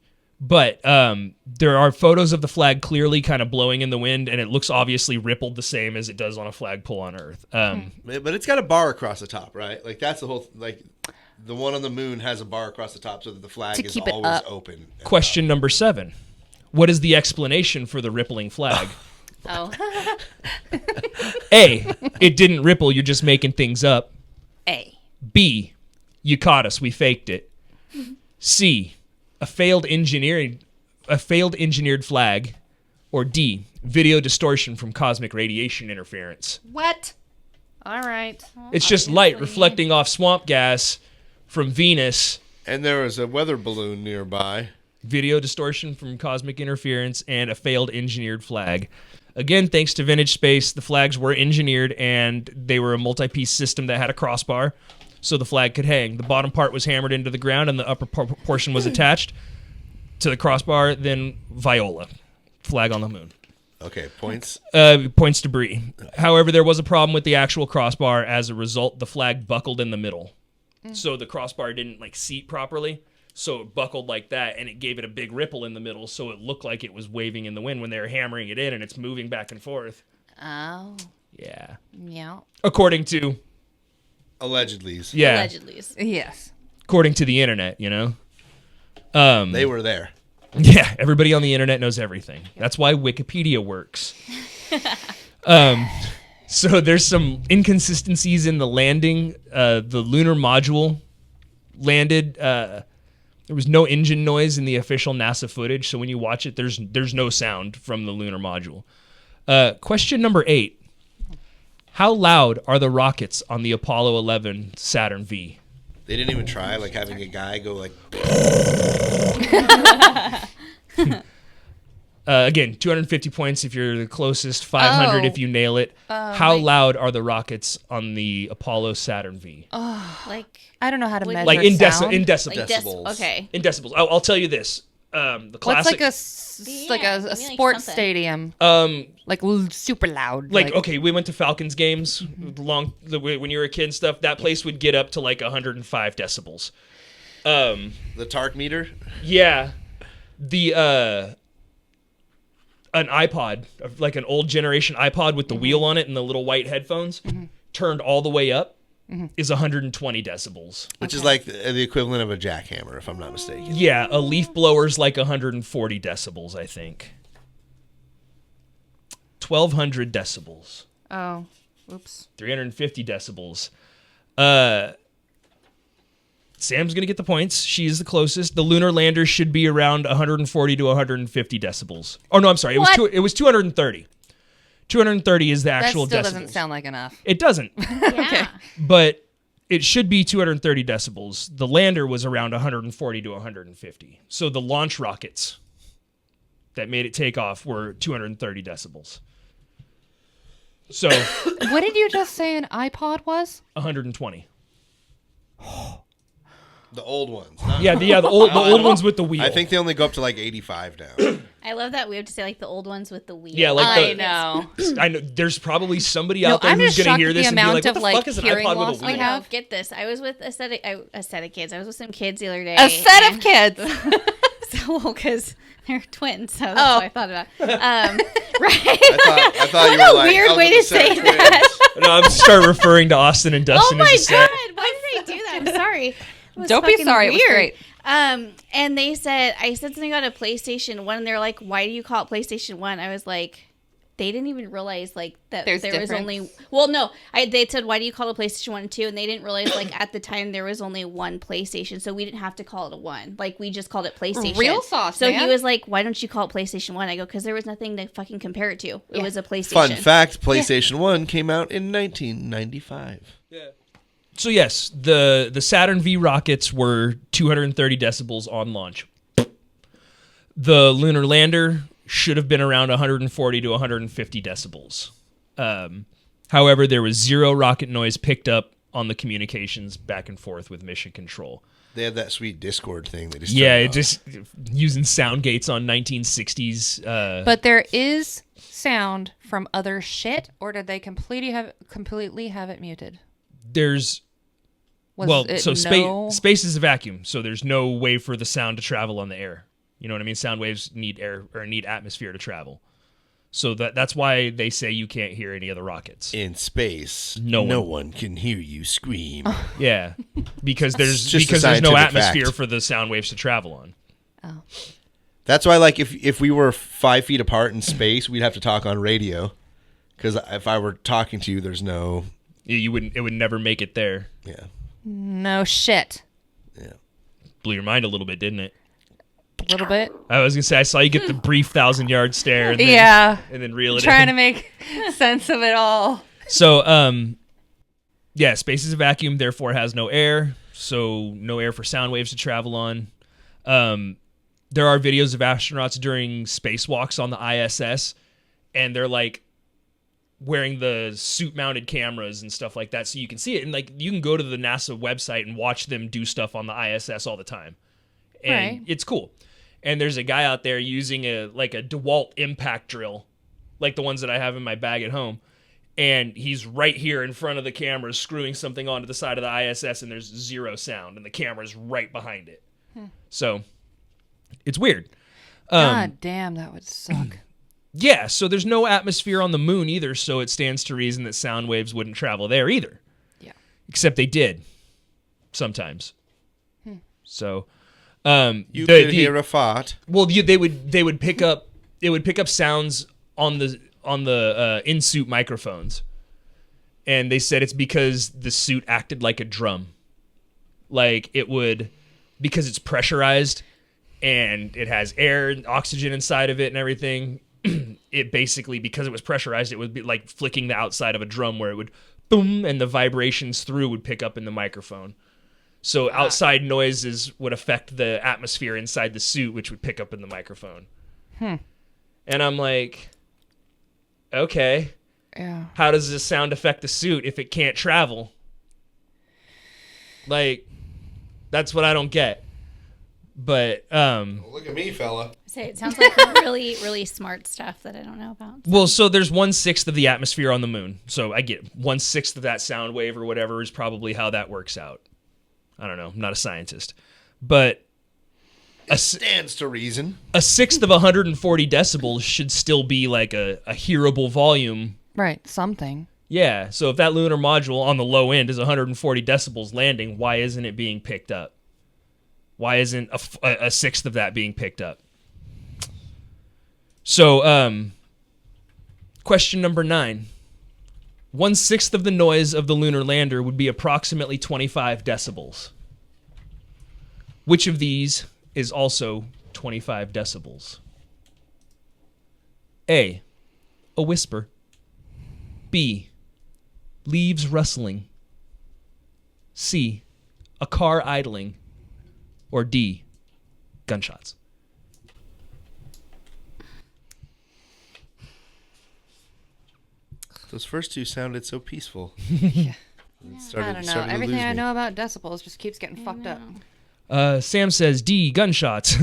But there are photos of the flag clearly kind of blowing in the wind, and it looks obviously rippled the same as it does on a flagpole on Earth. But it's got a bar across the top, right? Like that's the whole like the one on the moon has a bar across the top so that the flag To is keep it always up. open. Question number 7. What is the explanation for the rippling flag? Oh. A, it didn't ripple, you're just making things up. A. B, you caught us, we faked it. C, a failed engineered flag. Or D, video distortion from cosmic radiation interference. What? All right. It's just light reflecting off swamp gas from Venus. And there was a weather balloon nearby. Video distortion from cosmic interference, and a failed engineered flag. Again, thanks to Vintage Space, the flags were engineered, and they were a multi-piece system that had a crossbar, so the flag could hang. The bottom part was hammered into the ground, and the upper portion was attached to the crossbar, then viola. Flag on the moon. Okay, points. Points to Bree. However, there was a problem with the actual crossbar. As a result, the flag buckled in the middle. So the crossbar didn't seat properly. So it buckled like that, and it gave it a big ripple in the middle, so it looked like it was waving in the wind when they were hammering it in, and it's moving back and forth. Oh. Yeah. Yeah. According to... Allegedly. Yeah. Allegedly. Yes. According to the internet, you know? They were there. Yeah, everybody on the internet knows everything. That's why Wikipedia works. So there's some inconsistencies in the landing. The lunar module landed... there was no engine noise in the official NASA footage, so when you watch it, there's no sound from the lunar module. Question number 8. How loud are the rockets on the Apollo 11 Saturn V? They didn't even try like having a guy go like. Again, 250 points if you're the closest, 500 if you nail it. How loud are the rockets on the Apollo Saturn V? Like I don't know how to measure Like in sound. decibels. Decibels. okay. In decibels. I'll tell you this. The What's classic. like a give me, like, sports something. stadium? Like super loud. Okay, we went to Falcons games when you were a kid and stuff. That place would get up to like 105 decibels. The Tark meter? Yeah. An iPod, like an old generation iPod with the wheel on it and the little white headphones, turned all the way up, is 120 decibels. Which is like the equivalent of a jackhammer, if I'm not mistaken. Yeah, a leaf blower's like 140 decibels, I think. 1,200 decibels. Oh, oops. 350 decibels. Sam's going to get the points. She's the closest. The lunar lander should be around 140 to 150 decibels. Oh, no, I'm sorry. It was 230. 230 is the actual That still decibels. doesn't sound like enough. It doesn't. Yeah. But it should be 230 decibels. The lander was around 140 to 150. So the launch rockets that made it take off were 230 decibels. So What did you just say an iPod was? 120. The old ones. Yeah, the old ones with the wheel. I think they only go up to like 85 now. I love that we have to say like the old ones with the wheel. Yeah, like I know. I know there's probably somebody No, out there I'm who's just going to shocked hear at this the and be like, amount what of, the like, fuck is an hearing iPod loss with a we wheel? have. No, get this. I was with a set of kids. I was with some kids the other day. A set of kids. So, because they're twins, so that's Oh. what I thought about. Right? I thought you What were a like, weird I was way with to a set of say twins. that. No, I'm just start referring to Austin and Oh Dustin my as a set. god! Why did I do that? I'm sorry. It was Don't be fucking sorry, it was weird. great. And I said something about a PlayStation 1, and they're like, "Why do you call it PlayStation 1?" I was like, they didn't even realize like that There's there was difference. only. Well, no, they said, "Why do you call it PlayStation 1 and 2?" And they didn't realize like at the time there was only one PlayStation, so we didn't have to call it a 1. Like we just called it PlayStation. Real sauce, So man. he was like, "Why don't you call it PlayStation 1?" I go, "Because there was nothing to fucking compare it to. It was a PlayStation." Fun fact, PlayStation 1 came out in 1995. So yes, the Saturn V rockets were 230 decibels on launch. The lunar lander should have been around 140 to 150 decibels. However, there was zero rocket noise picked up on the communications back and forth with mission control. They had that sweet Discord thing. They just Yeah, turned it on. just using sound gates on 1960s. But there is sound from other shit, or did they completely have it muted? There's Was it space is a vacuum, so there's no way for the sound to travel on the air. You know what I mean? Sound waves need air or need atmosphere to travel. So that's why they say you can't hear any of the rockets. In space, No one can hear you scream. Yeah, because there's just a no scientific atmosphere fact. for the sound waves to travel on. That's why, like, if we were 5 feet apart in space, we'd have to talk on radio. Because if I were talking to you, there's no... You wouldn't. It would never make it there. Yeah. No shit. Yeah. Blew your mind a little bit, didn't it? A little bit. I was gonna say I saw you get the brief 1,000-yard stare. And then, Yeah. And then reel it Trying in. to make sense of it all. So, yeah, space is a vacuum, therefore has no air, so no air for sound waves to travel on. There are videos of astronauts during spacewalks on the ISS, and they're like wearing the suit-mounted cameras and stuff like that, so you can see it. And like you can go to the NASA website and watch them do stuff on the ISS all the time, and Right. it's cool. And there's a guy out there using a DeWalt impact drill, like the ones that I have in my bag at home. And he's right here in front of the camera screwing something onto the side of the ISS, and there's zero sound, and the camera's right behind it. So it's weird. God damn, that would suck. Yeah, so there's no atmosphere on the moon either, so it stands to reason that sound waves wouldn't travel there either. Yeah. Except they did sometimes. So You could hear a fart. well, they would pick up sounds on the in-suit microphones, and they said it's because the suit acted like a drum, like it would, because it's pressurized and it has air and oxygen inside of it and everything. it basically, because it was pressurized, it would be like flicking the outside of a drum where it would boom, and the vibrations through would pick up in the microphone. So outside noises would affect the atmosphere inside the suit, which would pick up in the microphone. And I'm like, okay, how does this sound affect the suit if it can't travel? Like, that's what I don't get. But look at me, fella. Say it sounds like really, really smart stuff that I don't know about. well, so there's 1/6 of the atmosphere on the moon. So I get 1/6 of that sound wave or whatever is probably how that works out. I don't know. I'm not a scientist, but It stands to reason. a sixth of 140 decibels should still be like a hearable volume. Right, something. Yeah. So if that lunar module on the low end is 140 decibels landing, why isn't it being picked up? Why isn't a sixth of that being picked up? So, question number 9. 1/6 of the noise of the lunar lander would be approximately 25 decibels. Which of these is also 25 decibels? A, a whisper. B, leaves rustling. C, a car idling. Or D, gunshots. Those first two sounded so peaceful. I don't know. Everything I know about decibels just keeps getting fucked up. Sam says D, gunshots.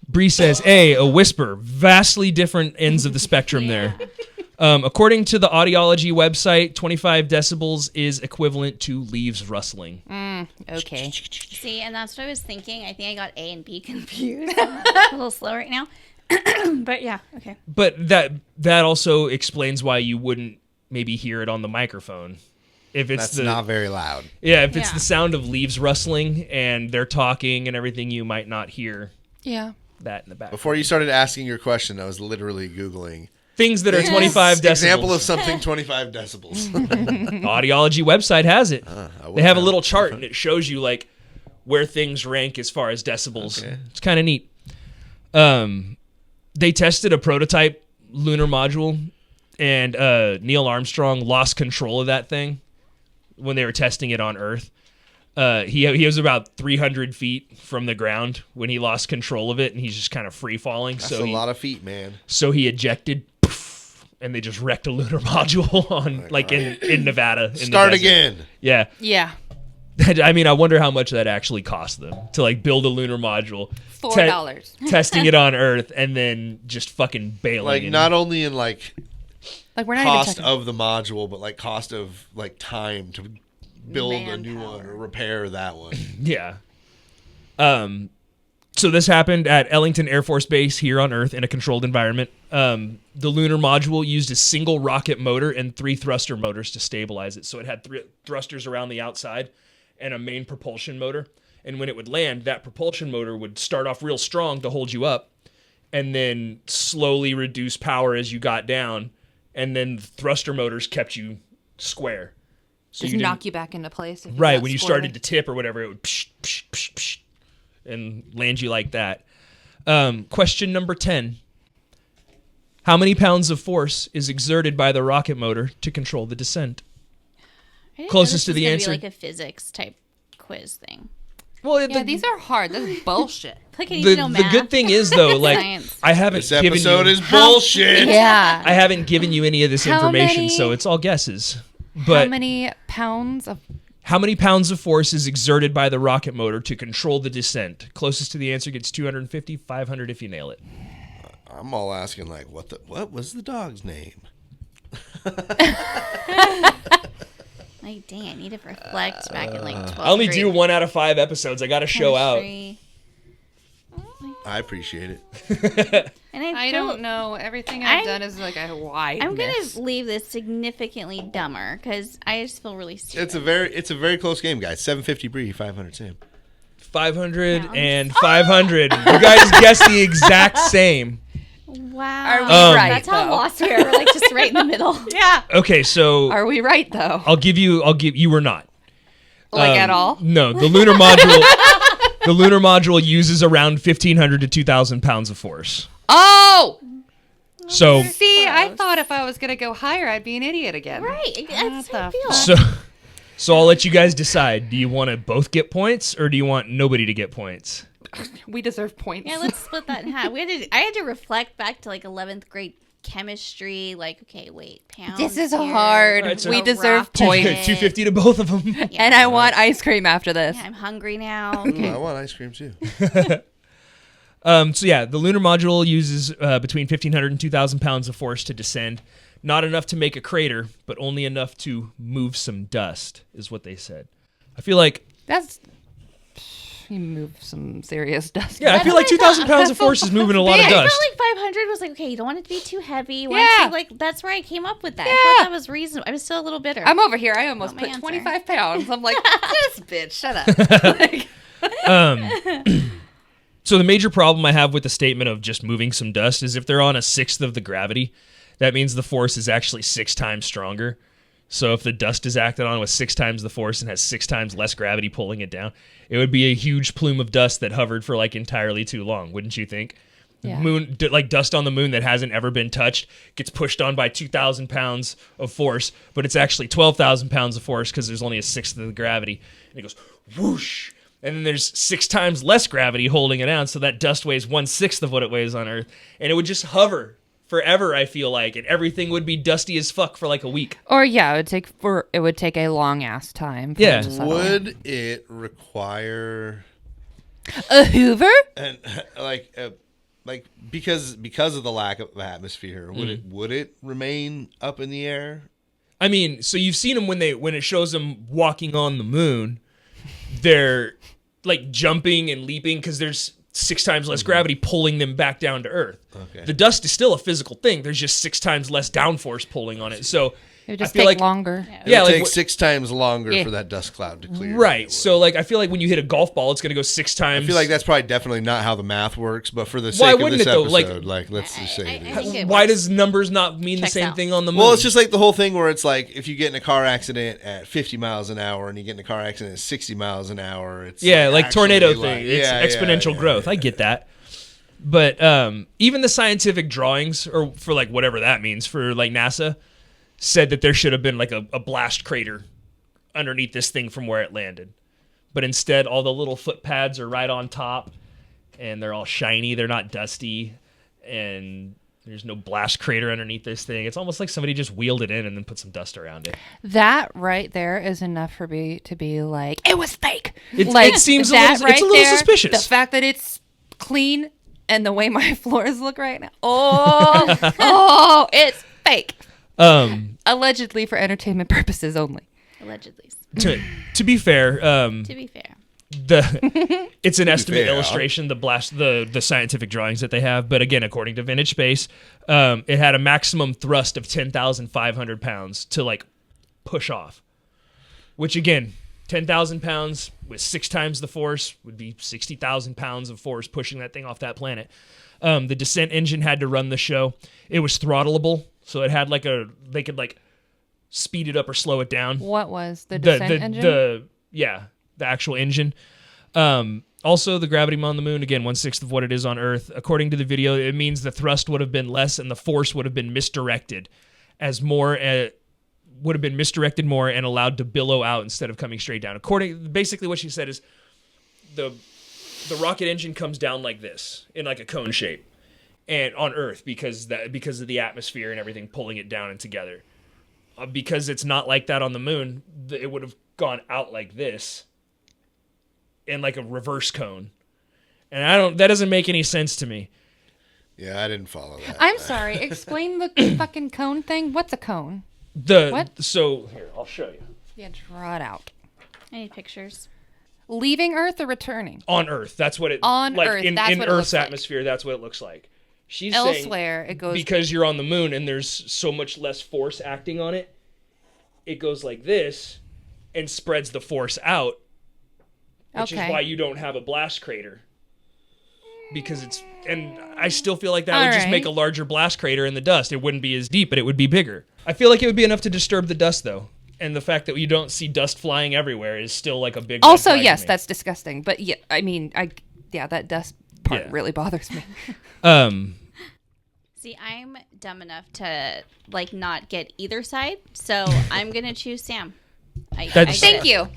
Bree says a whisper. Vastly different ends of the spectrum there. According to the audiology website, 25 decibels is equivalent to leaves rustling. Okay. See, and that's what I was thinking. I think I got A and B confused. I'm a little slow right now. But yeah, okay. But that also explains why you wouldn't maybe hear it on the microphone. If it's That's not very loud. Yeah, if it's Yeah. the sound of leaves rustling and they're talking and everything, you might not hear Yeah. that in the back. Before you started asking your question, I was literally Googling Things that are 25 decibels. example of something 25 decibels. Audiology website has it. I They have a will- little chart and it shows you like where things rank as far as decibels. Okay. It's kind of neat. They tested a prototype lunar module, and Neil Armstrong lost control of that thing when they were testing it on Earth. He was about 300 feet from the ground when he lost control of it, and he's just kind of free falling. That's a lot of feet, man. So he ejected, and they just wrecked a lunar module on in Nevada. In Start the desert. again. Yeah. Yeah. I mean, I wonder how much that actually cost them to like build a lunar module, $4. testing it on Earth, and then just fucking bailing. Like and- not only in like Like we're not cost even checking. of the module, but like cost of like time to build a new one or repair that one. Yeah. So this happened at Ellington Air Force Base here on Earth in a controlled environment. The lunar module used a single rocket motor and 3 thruster motors to stabilize it. So it had 3 thrusters around the outside and a main propulsion motor. And when it would land, that propulsion motor would start off real strong to hold you up and then slowly reduce power as you got down. And then the thruster motors kept you square. So Just you didn't- knock you back into place. If Right, got when you squirrely. started to tip or whatever, it would psh, psh, psh, psh, and land you like that. Question number 10. How many pounds of force is exerted by the rocket motor to control the descent? I didn't know Closest this to was the gonna answer. Be like a physics type quiz thing. Well, Yeah, these are hard. This is bullshit. Like I need to know the math. good thing is, though, like, Science. I haven't This given episode you, is bullshit. Yeah. I haven't given you any of this How information, many- so it's all guesses. How But many pounds of... how many pounds of force is exerted by the rocket motor to control the descent? Closest to the answer gets 250, 500 if you nail it. I'm all asking like, what was the dog's name? Like, dang, I need to reflect back in like 12th I only grade do 1 out of 5 episodes. I got to show out. chemistry. I appreciate it. And I feel- don't know. Everything I've I'm- done is like a wide I'm gonna miss. leave this significantly dumber because I just feel really stupid. It's a very close game, guys. 750 Bree, 500 Sam. 500 and 500. You guys guessed the exact same. Wow. Are we right, That's how though? lost we are. We're like just right in the middle. Yeah. Okay, so Are we right though? I'll give you were not. Like at all? No, the lunar module the lunar module uses around 1,500 to 2,000 pounds of force. Oh! So See, I thought if I was going to go higher, I'd be an idiot again. Right. That's how I feel. so I'll let you guys decide. Do you want to both get points, or do you want nobody to get points? We deserve points. Yeah, let's split that in half. I had to reflect back to like 11th grade chemistry. Like, okay, wait, pounds. This is here, hard. Alright, so we a deserve rocket. points. 250 to both of them. Yeah. And I want ice cream after this. Yeah, I'm hungry now. I want ice cream too. So yeah, the lunar module uses between 1,500 and 2,000 pounds of force to descend. Not enough to make a crater, but only enough to move some dust, is what they said. I feel like... That's... You move some serious dust. Yeah, I feel like 2,000 pounds of force is moving a lot of I dust. felt like 500 was like, okay, you don't want it to be too heavy. You want Yeah. it to, like, that's where I came up with that. I Yeah. thought that was reasonable. I was still a little bitter. I'm over here. I almost Not my put answer. 25 pounds. I'm like, this bitch, shut up. Like, So the major problem I have with the statement of just moving some dust is if they're on a sixth of the gravity, that means the force is actually 6 times stronger. So if the dust is acted on with 6 times the force and has 6 times less gravity pulling it down, it would be a huge plume of dust that hovered for like entirely too long, wouldn't you think? Yeah. Moon, like dust on the moon that hasn't ever been touched, gets pushed on by 2,000 pounds of force, but it's actually 12,000 pounds of force because there's only a sixth of the gravity. And it goes whoosh. And then there's 6 times less gravity holding it down, so that dust weighs 1/6 of what it weighs on Earth. And it would just hover forever, I feel like, and everything would be dusty as fuck for like a week. or yeah, it would take a long ass time. For Yeah. it to settle. Would it require A Hoover? and like because of the lack of atmosphere, would it remain up in the air? I mean, so you've seen them when it shows them walking on the moon, they're like jumping and leaping because there's 6 times less gravity pulling them back down to Earth. Okay. The dust is still a physical thing. There's just 6 times less downforce pulling on it. So It would just I feel take like longer. It yeah, would like take 6 times longer Yeah. for that dust cloud to clear. right. So like I feel like when you hit a golf ball, it's gonna go 6 times. I feel like that's probably definitely not how the math works, but for the Why sake of wouldn't this it, though? episode, Like- let's just say it I is. think it why works. does numbers not mean Checks the same out. thing on the moon? Well, it's just like the whole thing where it's like if you get in a car accident at 50 miles an hour and you get in a car accident at 60 miles an hour, it's yeah, like actually tornado like- thing. It's yeah, exponential yeah, growth. yeah. I get that. But even the scientific drawings, or for like whatever that means, for like NASA, said that there should have been like a blast crater underneath this thing from where it landed. But instead, all the little foot pads are right on top, and they're all shiny. They're not dusty, and there's no blast crater underneath this thing. It's almost like somebody just wheeled it in and then put some dust around it. That right there is enough for me to be like, it was fake. It like seems a that little- it's a little there, suspicious. The fact that it's clean and the way my floors look right now. Oh, it's fake. Allegedly for entertainment purposes only. Allegedly. To be fair, To be fair. it's an estimate fair. illustration, the scientific drawings that they have. But again, according to Vintage Space, it had a maximum thrust of 10,500 pounds to like push off. Which again, 10,000 pounds with 6 times the force would be 60,000 pounds of force pushing that thing off that planet. The descent engine had to run the show. It was throttleable, so it had like they could like speed it up or slow it down. What was the descent engine? The actual engine. Also, the gravity on the moon, again, 1/6 of what it is on Earth. According to the video, it means the thrust would have been less and the force would have been misdirected would have been misdirected more and allowed to billow out instead of coming straight down. Basically what she said is the rocket engine comes down like this in like a cone shape, and on Earth because of the atmosphere and everything pulling it down and together. Because it's not like that on the moon, it would have gone out like this in like a reverse cone, and that doesn't make any sense to me. Yeah, I didn't follow that. I'm sorry. Explain the fucking cone thing. What's a cone? What? So here, I'll show you. Yeah, draw it out. I need pictures. Leaving Earth or returning? On Earth, that's what it On like Earth, in that's what it Earth's looks like. atmosphere. That's what it looks like. She's saying Elsewhere, it goes. because you're on the moon and there's so much less force acting on it, it goes like this and spreads the force out, which is why you don't have a blast crater. Because and I still feel like that would just make a larger blast crater in the dust. It wouldn't be as deep, but it would be bigger. I feel like it would be enough to disturb the dust, though. And the fact that you don't see dust flying everywhere is still like a big. Also, red flag to yes, me. that's disgusting. But yeah, I mean, that dust part Yeah. really bothers me. See, I'm dumb enough to like not get either side, so I'm gonna choose Sam. Thank you.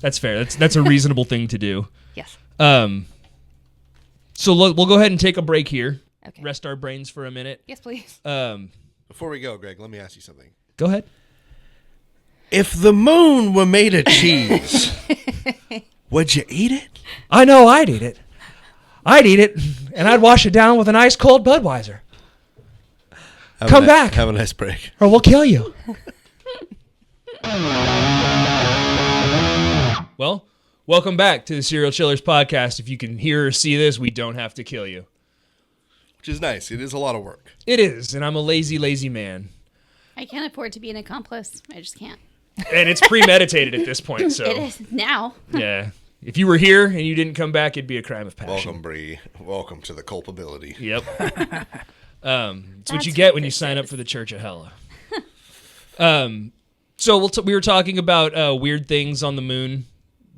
That's fair. That's a reasonable thing to do. Yes. So we'll go ahead and take a break here. Okay. Rest our brains for a minute. Yes, please. Before we go, Greg, let me ask you something. Go ahead. If the moon were made of cheese, would you eat it? I know I'd eat it. I'd eat it, and I'd wash it down with an ice cold Budweiser. Come back. Have a nice break. Or we'll kill you. Well, welcome back to the Serial Chillers podcast. If you can hear or see this, we don't have to kill you. Which is nice. It is a lot of work. It is, and I'm a lazy, lazy man. I can't afford to be an accomplice. I just can't. And it's premeditated at this point, so. It is now. Yeah. If you were here and you didn't come back, it'd be a crime of passion. Welcome, Bree. Welcome to the culpability. Yep. It's what you get when you sign up for the Church of Hella. So we were talking about weird things on the moon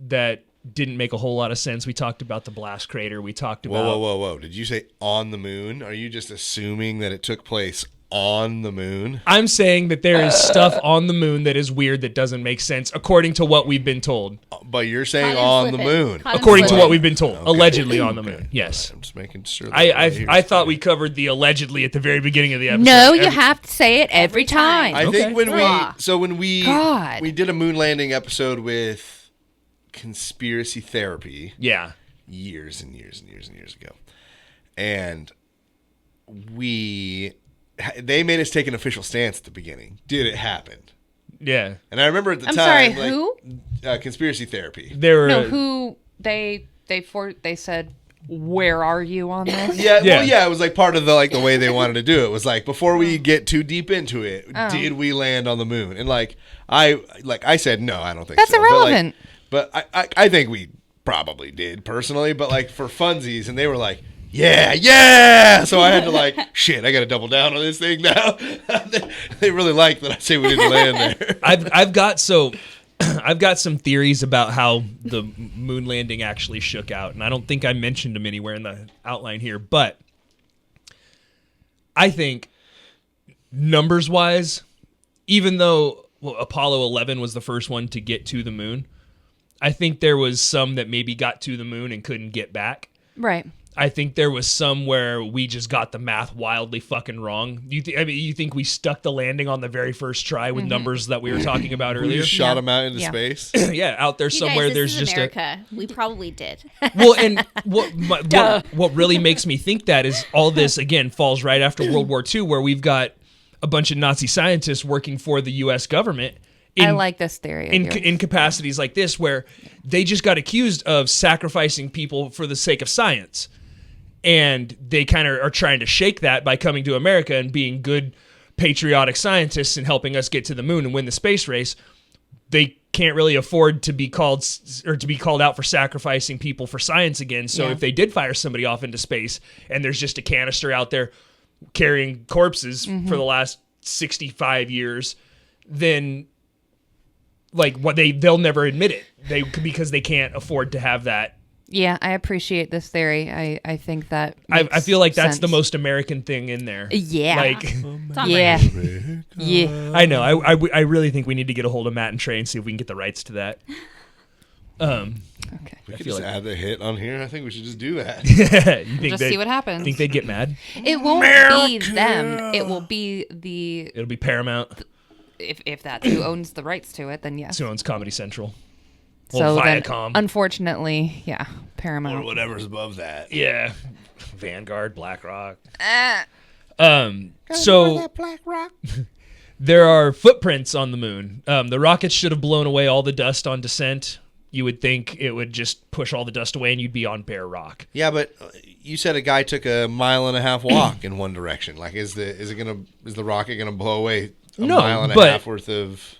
that didn't make a whole lot of sense. We talked about the blast crater. We talked about... Whoa. Did you say on the moon? Are you just assuming that it took place on the moon? I'm saying that there is stuff on the moon that is weird that doesn't make sense according to what we've been told. But you're saying Caught him on the slipping. moon. Caught him According to slipping. what we've been told. Okay. Allegedly on the moon. Yes. I'm just making sure. That I thought we covered the allegedly at the very beginning of the episode. No, you have to say it every time. I Okay. think when God. we did a moon landing episode with conspiracy therapy Yeah. years and years and years and years ago, and they made us take an official stance at the beginning. Did it happen? Yeah. And I remember at the I'm time, sorry, who? Conspiracy therapy. There were... No, who they said, where are you on this? Yeah, Yeah. well, yeah, it was like part of the way they wanted to do it. It was like, before we get too deep into it, did we land on the moon? And I said no, I don't think That's so. irrelevant. But I think we probably did personally. But for funsies, and they were like, yeah. So I had to shit, I got to double down on this thing now. They really like that I say we didn't land there. I've got some theories about how the moon landing actually shook out, and I don't think I mentioned them anywhere in the outline here, but I think numbers-wise, even though Apollo 11 was the first one to get to the moon, I think there was some that maybe got to the moon and couldn't get back. Right. I think there was some where we just got the math wildly fucking wrong. You think we stuck the landing on the very first try with numbers that we were talking about We earlier? just shot Yeah. them out into Yeah. space. Yeah, out there You somewhere. guys, There's this is just America. We probably did. well, and what really makes me think that is all this again falls right after World War II, where we've got a bunch of Nazi scientists working for the U.S. government. I like this theory. of yours. In capacities like this, where they just got accused of sacrificing people for the sake of science. And they kind of are trying to shake that by coming to America and being good patriotic scientists and helping us get to the moon and win the space race. They can't really afford to be called out for sacrificing people for science again. So Yeah. if they did fire somebody off into space and there's just a canister out there carrying corpses for the last 65 years, then they'll never admit it. Because they can't afford to have that. Yeah, I appreciate this theory. I think that I feel like that's the sense. most American thing in there. Yeah. It's on Yeah. brand. Yeah. I know. I really think we need to get a hold of Matt and Trey and see if we can get the rights to that. Okay. We could just add the hit on here. I think we should just do that. You think Just see what happens. Think they'd get mad? It won't be them. It will be the It'll be Paramount. if that's who owns the rights to it, then yes. Who owns Comedy Central? So Well, then, Viacom. unfortunately, yeah, Or Paramount. whatever's above that. Yeah. Vanguard, BlackRock. So Black Rock. there are footprints on the moon. The rockets should have blown away all the dust on descent. You would think it would just push all the dust away and you'd be on bare rock. Yeah, but you said a guy took a 1.5 mile walk in one direction. Is the rocket gonna blow away a No, mile and a but- half worth of?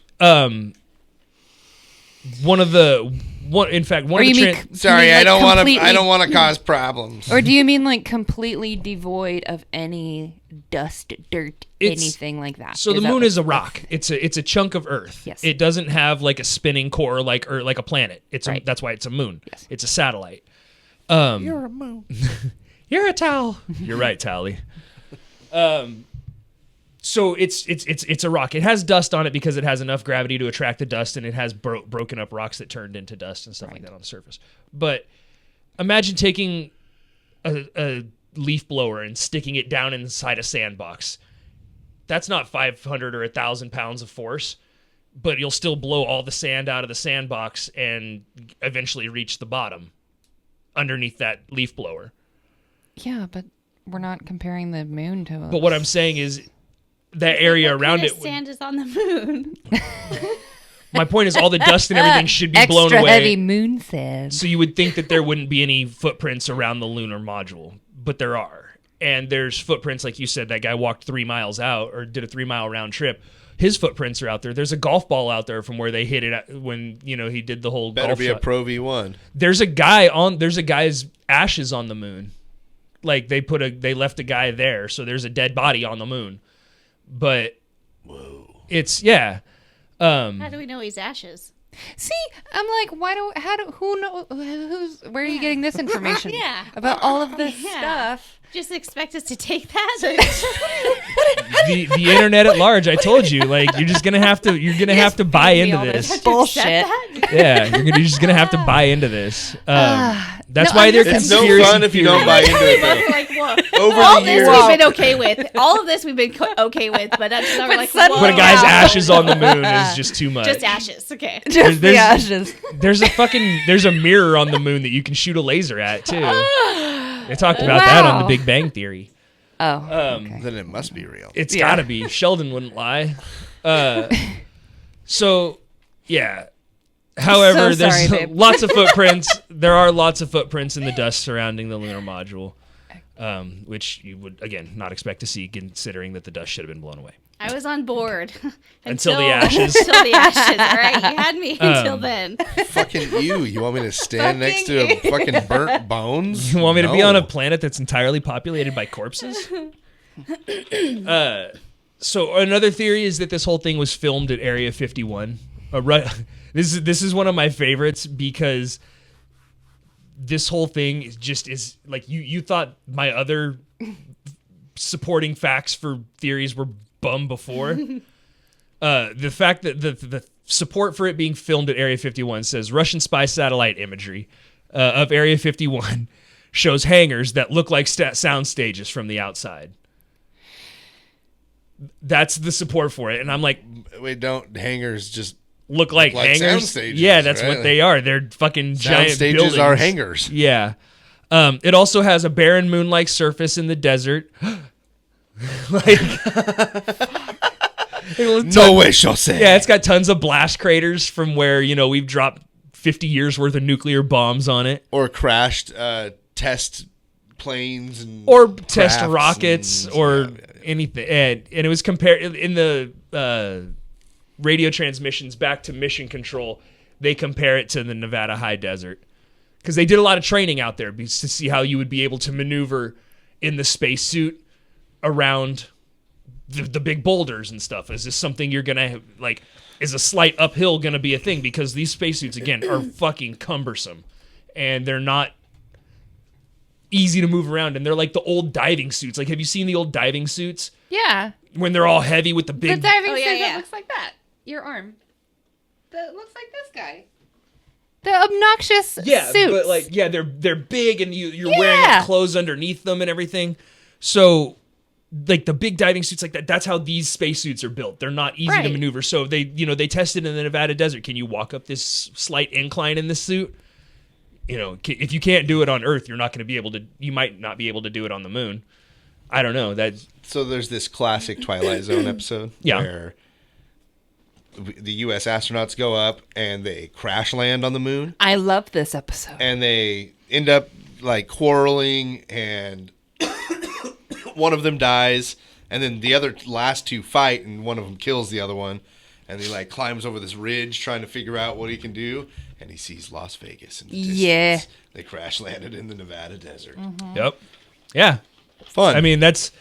One of the Sorry, I don't want to. completely- I don't want to cause problems. Or do you mean completely devoid of any dust, dirt, It's- anything like that? So the that moon what- is a rock. It's a chunk of Earth. Yes. It doesn't have a spinning core like a planet. Right. That's why it's a moon. Yes. It's a satellite. You're a moon. You're a towel. You're right, Tally. So it's a rock. It has dust on it because it has enough gravity to attract the dust, and it has broken up rocks that turned into dust and stuff like that on the surface. But imagine taking a leaf blower and sticking it down inside a sandbox. That's not 500 or 1,000 pounds of force, but you'll still blow all the sand out of the sandbox and eventually reach the bottom underneath that leaf blower. Yeah, but we're not comparing the moon to But what I'm saying is that area around it. Sand is on the moon. My point is all the dust and everything should be blown extra away. heavy moon sand. So you would think that there wouldn't be any footprints around the lunar module, but there are. And there's footprints, like you said, that guy walked 3 miles out or did a 3-mile round trip. His footprints are out there. There's a golf ball out there from where they hit it at when, he did the whole Better golf be shot. a Pro V1. There's a guy's ashes on the moon. Like they left a guy there, so there's a dead body on the moon. But it's How do we know he's ashes? See, I'm like, where are you getting this information? Yeah. About all of this Yeah. stuff? Just expect us to take that. the internet at large. I told you, like you're gonna have to buy feed me into all this. this bullshit. Yeah, you're just gonna have to buy into this. That's No, why I'm they're It's conspiracy no fun if you don't buy into it, though. Like, whoa. Over All the this years, we've been okay with. All of this we've been okay with, but that's not like, suddenly- whoa. But a guy's Wow. ashes on the moon is just too much. Just ashes. Okay. Just the There's- ashes. There's a mirror on the moon that you can shoot a laser at too. They talked about that on the Wow. Big Bang Theory. Oh, okay. then it must be real. It's Yeah. gotta be. Sheldon wouldn't lie. So yeah. However, So sorry, there's babe. lots of footprints. There are lots of footprints in the dust surrounding the lunar module, which you would again not expect to see, considering that the dust should have been blown away. I was on board Until the ashes. Until the ashes. All right, you had me until then. Fucking you. You want me to stand next to a fucking burnt bones? You want me to be No. on a planet that's entirely populated by corpses? So another theory is that this whole thing was filmed at Area 51. This is one of my favorites because this whole thing is like you thought my other supporting facts for theories were bum before. The fact that the support for it being filmed at Area 51 says Russian spy satellite imagery of Area 51 shows hangars that look like sound stages from the outside. That's the support for it, and I'm like, Wait, don't hangars just look like Like sound hangars? stages, Yeah, that's right? what they are. They're fucking sound giant stages buildings. are hangars? Yeah. It also has a barren moon-like surface in the desert. No way, shall say. Yeah, it's got tons of blast craters from where, we've dropped 50 years worth of nuclear bombs on it. Or crashed test planes and Or test crafts rockets and- or yeah. anything. And it was compared in the radio transmissions back to Mission Control. They compare it to the Nevada high desert because they did a lot of training out there to see how you would be able to maneuver in the spacesuit around the big boulders and stuff. Is this something you're gonna like? Is a slight uphill gonna be a thing? Because these spacesuits again are fucking cumbersome, and they're not easy to move around. And they're like the old diving suits. Like, have you seen the old diving suits Yeah. when they're all heavy with the The big? diving Oh, suit yeah, that yeah. looks like that. Your arm. That looks like this guy. The obnoxious Yeah, suits. but like, yeah, they're big, and you're wearing Yeah. like, clothes underneath them and everything. So, like the big diving suits like that, that's how these spacesuits are built. They're not easy to Right. maneuver. So they tested in the Nevada desert. Can you walk up this slight incline in this suit? If you can't do it on Earth, you're not going to be able to. You might not be able to do it on the moon. I don't know. So there's this classic Twilight Zone episode Yeah. where the U.S. astronauts go up and they crash land on the moon, I love this episode. and they end up like quarreling, and one of them dies, and then the last two fight, and one of them kills the other one, and he like climbs over this ridge trying to figure out what he can do, and he sees Las Vegas in the distance. Yeah. They crash landed in the Nevada desert. Yep. Yeah. Fun. I mean, that's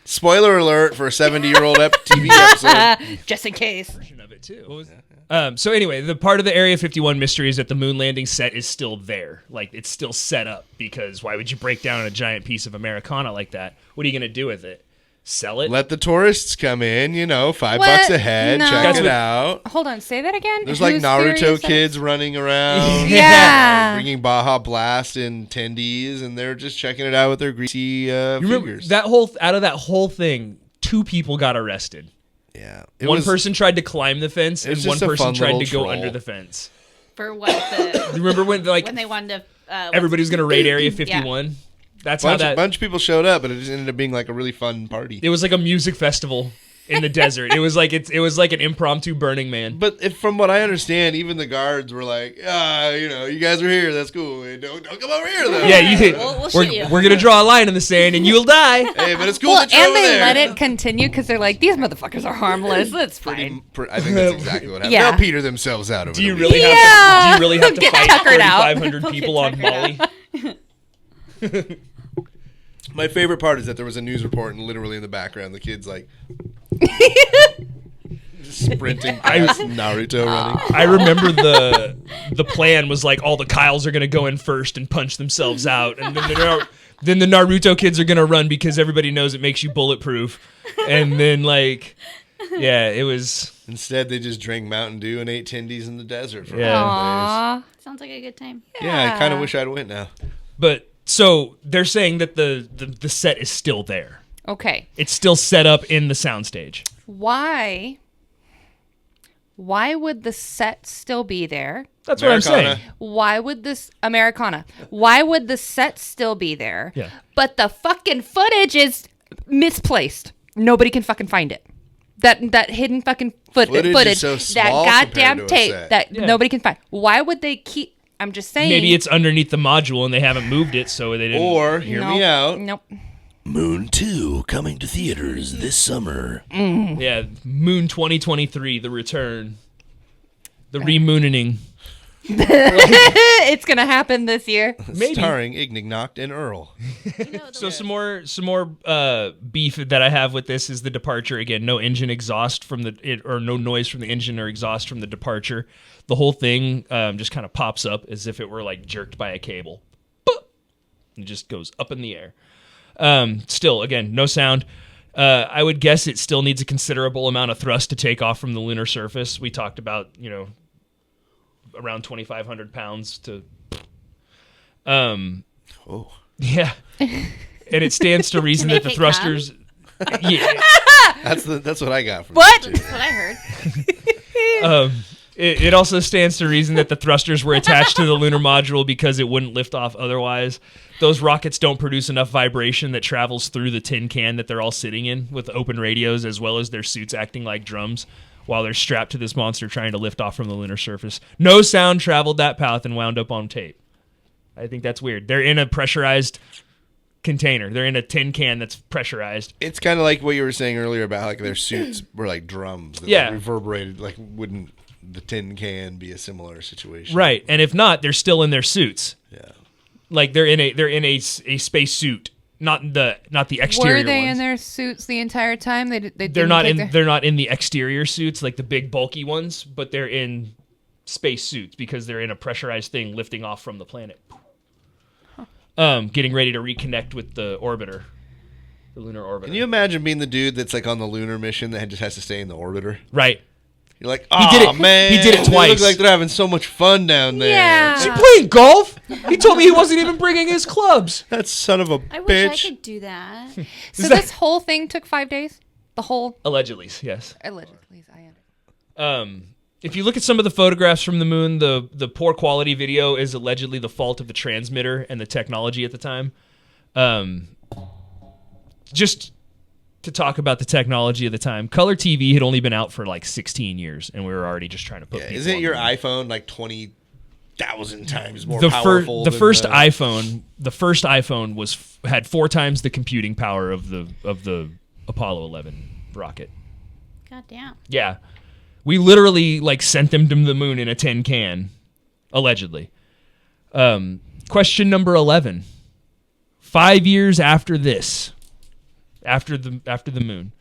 spoiler alert for a 70-year-old TV episode. Just in case. version of it too. What was that? So anyway, the part of the Area 51 mystery is that the moon landing set is still there. Like, it's still set up, because why would you break down a giant piece of Americana like that? What are you going to do with it? sell it. Let the tourists come in, $5 What? a head, No. check That's it what- out. Hold on, say that again. There's like Whose theory is Naruto that? kids running around. Yeah. Bringing Baja Blast in tendies, and they're just checking it out with their greasy You remember fingers. out of that whole thing, 2 people got arrested. Yeah. One person tried to climb the fence, and was one just a person fun tried to little go troll. under the fence. For what the You remember when when they wanted to everybody was going to raid Area 51? That's how that. bunch of people showed up, but it just ended up being like a really fun party. It was like a music festival in the desert. It was like an impromptu Burning Man. But from what I understand, even the guards were like, you guys are here. That's cool. Hey, don't come over here, though. Yeah, We'll shoot you. we're gonna draw a line in the sand and you'll die. Hey, but it's cool Well, that you're and over they there. let it continue because they're like, these motherfuckers are harmless. It's fine. I think that's exactly what happened. Yeah. They'll peter themselves out over Do you the really Yeah. have to? Do you really have to Get fight tuckered out. 3,500 people on Molly? My favorite part is that there was a news report, and literally in the background, the kid's like just sprinting past Naruto running. I remember the plan was like all the Kyles are gonna go in first and punch themselves out, and then the Naruto kids are gonna run because everybody knows it makes you bulletproof, and then it was. Instead, they just drank Mountain Dew and ate tendies in the desert for Yeah. a couple Aw. sounds like a good time. days. Yeah, I kind of wish I'd went now. But so they're saying that the set is still there. Okay. It's still set up in the soundstage. Why would the set still be there? That's what I'm Americana. saying. Why would this Americana? Why would the set still be there? Yeah. But the fucking footage is misplaced. Nobody can fucking find it. That hidden fucking Footage is footage, so that small goddamn compared to a tape set. that Yeah. nobody can find. Why would they keep? I'm just saying. Maybe it's underneath the module and they haven't moved it, so they didn't. Or, hear me out, Nope. Moon 2 coming to theaters this summer. Yeah, Moon 2023, the return, the remooning. It's gonna happen this year. Maybe. Starring Ignignockt and Earl. So some more beef that I have with this is the departure. Again, no engine exhaust from or no noise from the engine or exhaust from the departure. The whole thing just kind of pops up as if it were like jerked by a cable. Boop! It just goes up in the air. Still, again, no sound. I would guess it still needs a considerable amount of thrust to take off from the lunar surface. We talked about, around 2,500 pounds to. Oh. Yeah. And it stands to reason that the make it thrusters. Yeah. That's what I got from What? that, too. That's what I heard. It also stands to reason that the thrusters were attached to the lunar module because it wouldn't lift off otherwise. Those rockets don't produce enough vibration that travels through the tin can that they're all sitting in with open radios, as well as their suits acting like drums while they're strapped to this monster trying to lift off from the lunar surface. No sound traveled that path and wound up on tape. I think that's weird. They're in a pressurized container. They're in a tin can that's pressurized. It's kind of like what you were saying earlier about like their suits were like drums that Yeah. reverberated. Like, wouldn't the tin can be a similar situation? Right. And if not, they're still in their suits. Yeah. Like they're in a space suit, not the exterior Were they ones. in their suits the entire time? They They're didn't not take in their- they're not in the exterior suits like the big bulky ones, but they're in space suits because they're in a pressurized thing lifting off from the planet. Getting ready to reconnect with the orbiter, the lunar orbiter. Can you imagine being the dude that's like on the lunar mission that just has to stay in the orbiter? Right. You're like, did oh it- man, he did it They twice. look like they're having so much fun down there. Yeah. Is he playing golf? He told me he wasn't even bringing his clubs. That son of a I wish bitch. I could do that. So this whole thing took 5 days? The whole Allegedly, yes. allegedly. I understand. If you look at some of the photographs from the moon, the poor quality video is allegedly the fault of the transmitter and the technology at the time. Just to talk about the technology of the time, color TV had only been out for like 16 years, and we were already just trying to put. Yeah, people isn't on your the moon. iPhone like 20,000 times more the powerful? the than first iPhone? The first iPhone had 4 times the computing power of the Apollo 11 rocket. God damn. Yeah. We literally like sent them to the moon in a tin can, allegedly. Question number 11. 5 years after this, after the moon,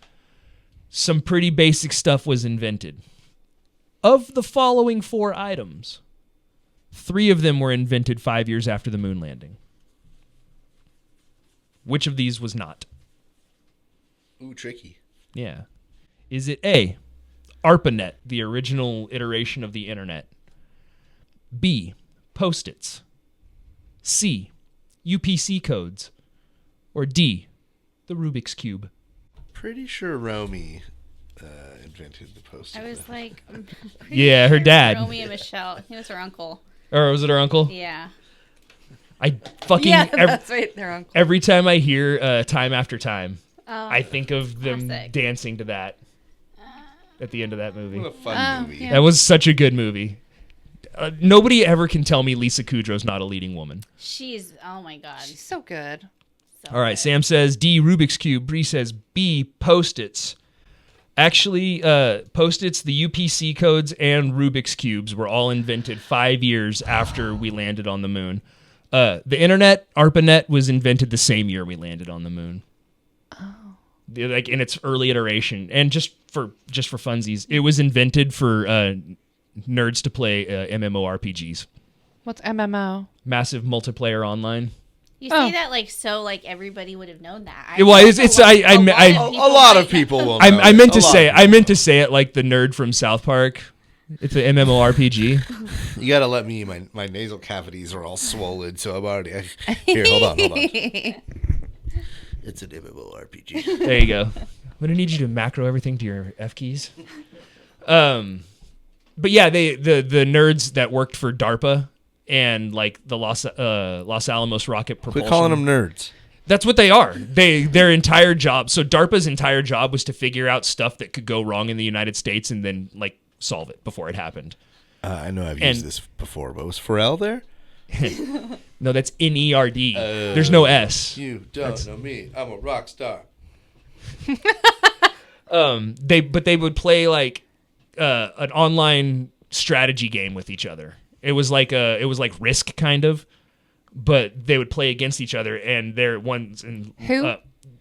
some pretty basic stuff was invented. Of the following 4 items, 3 of them were invented 5 years after the moon landing. Which of these was not? Ooh, tricky. Yeah. Is it A, ARPANET, the original iteration of the internet? B, Post-its? C, UPC codes? Or D, the Rubik's Cube? Pretty sure Romy invented the post-it. I was like, I'm pretty Yeah, her sure dad. Romy and Michelle. He was her uncle. Or was it her uncle? Yeah. I fucking... Yeah, that's right. They're uncle. every time I hear Time After Time, Oh, I think of them classic. dancing to that at the end of that movie. What a fun movie. yeah. That was such a good movie. Nobody ever can tell me Lisa Kudrow's not a leading woman. She's, oh my God. She's so good. So All right, good. Sam says D, Rubik's Cube. Bree says B, Post-its. Actually, Post-its, the UPC codes, and Rubik's Cubes were all invented 5 years after we landed on the moon. The internet, ARPANET, was invented the same year we landed on the moon. Oh. Like in its early iteration. And just for funsies, it was invented for nerds to play MMORPGs. What's MMO? Massive multiplayer online. You Oh. say that like so, like everybody would have known that. Well, it's A lot of people will know. I meant to A lot say of I meant to say it like the nerd from South Park. It's an MMORPG. You gotta let me. My nasal cavities are all swollen, so I'm already. Here, hold on. It's an MMORPG. There you go. I'm gonna need you to macro everything to your F keys. But yeah, the nerds that worked for DARPA and like the Los Alamos rocket propulsion. Quit calling them nerds. That's what they are. Their entire job. So DARPA's entire job was to figure out stuff that could go wrong in the United States and then like solve it before it happened. I know I've used this before, but was Pharrell there? No, that's NERD. There's no S. You don't know me. I'm a rock star. They would play like an online strategy game with each other. It was like Risk kind of, but they would play against each other and they're ones and Who?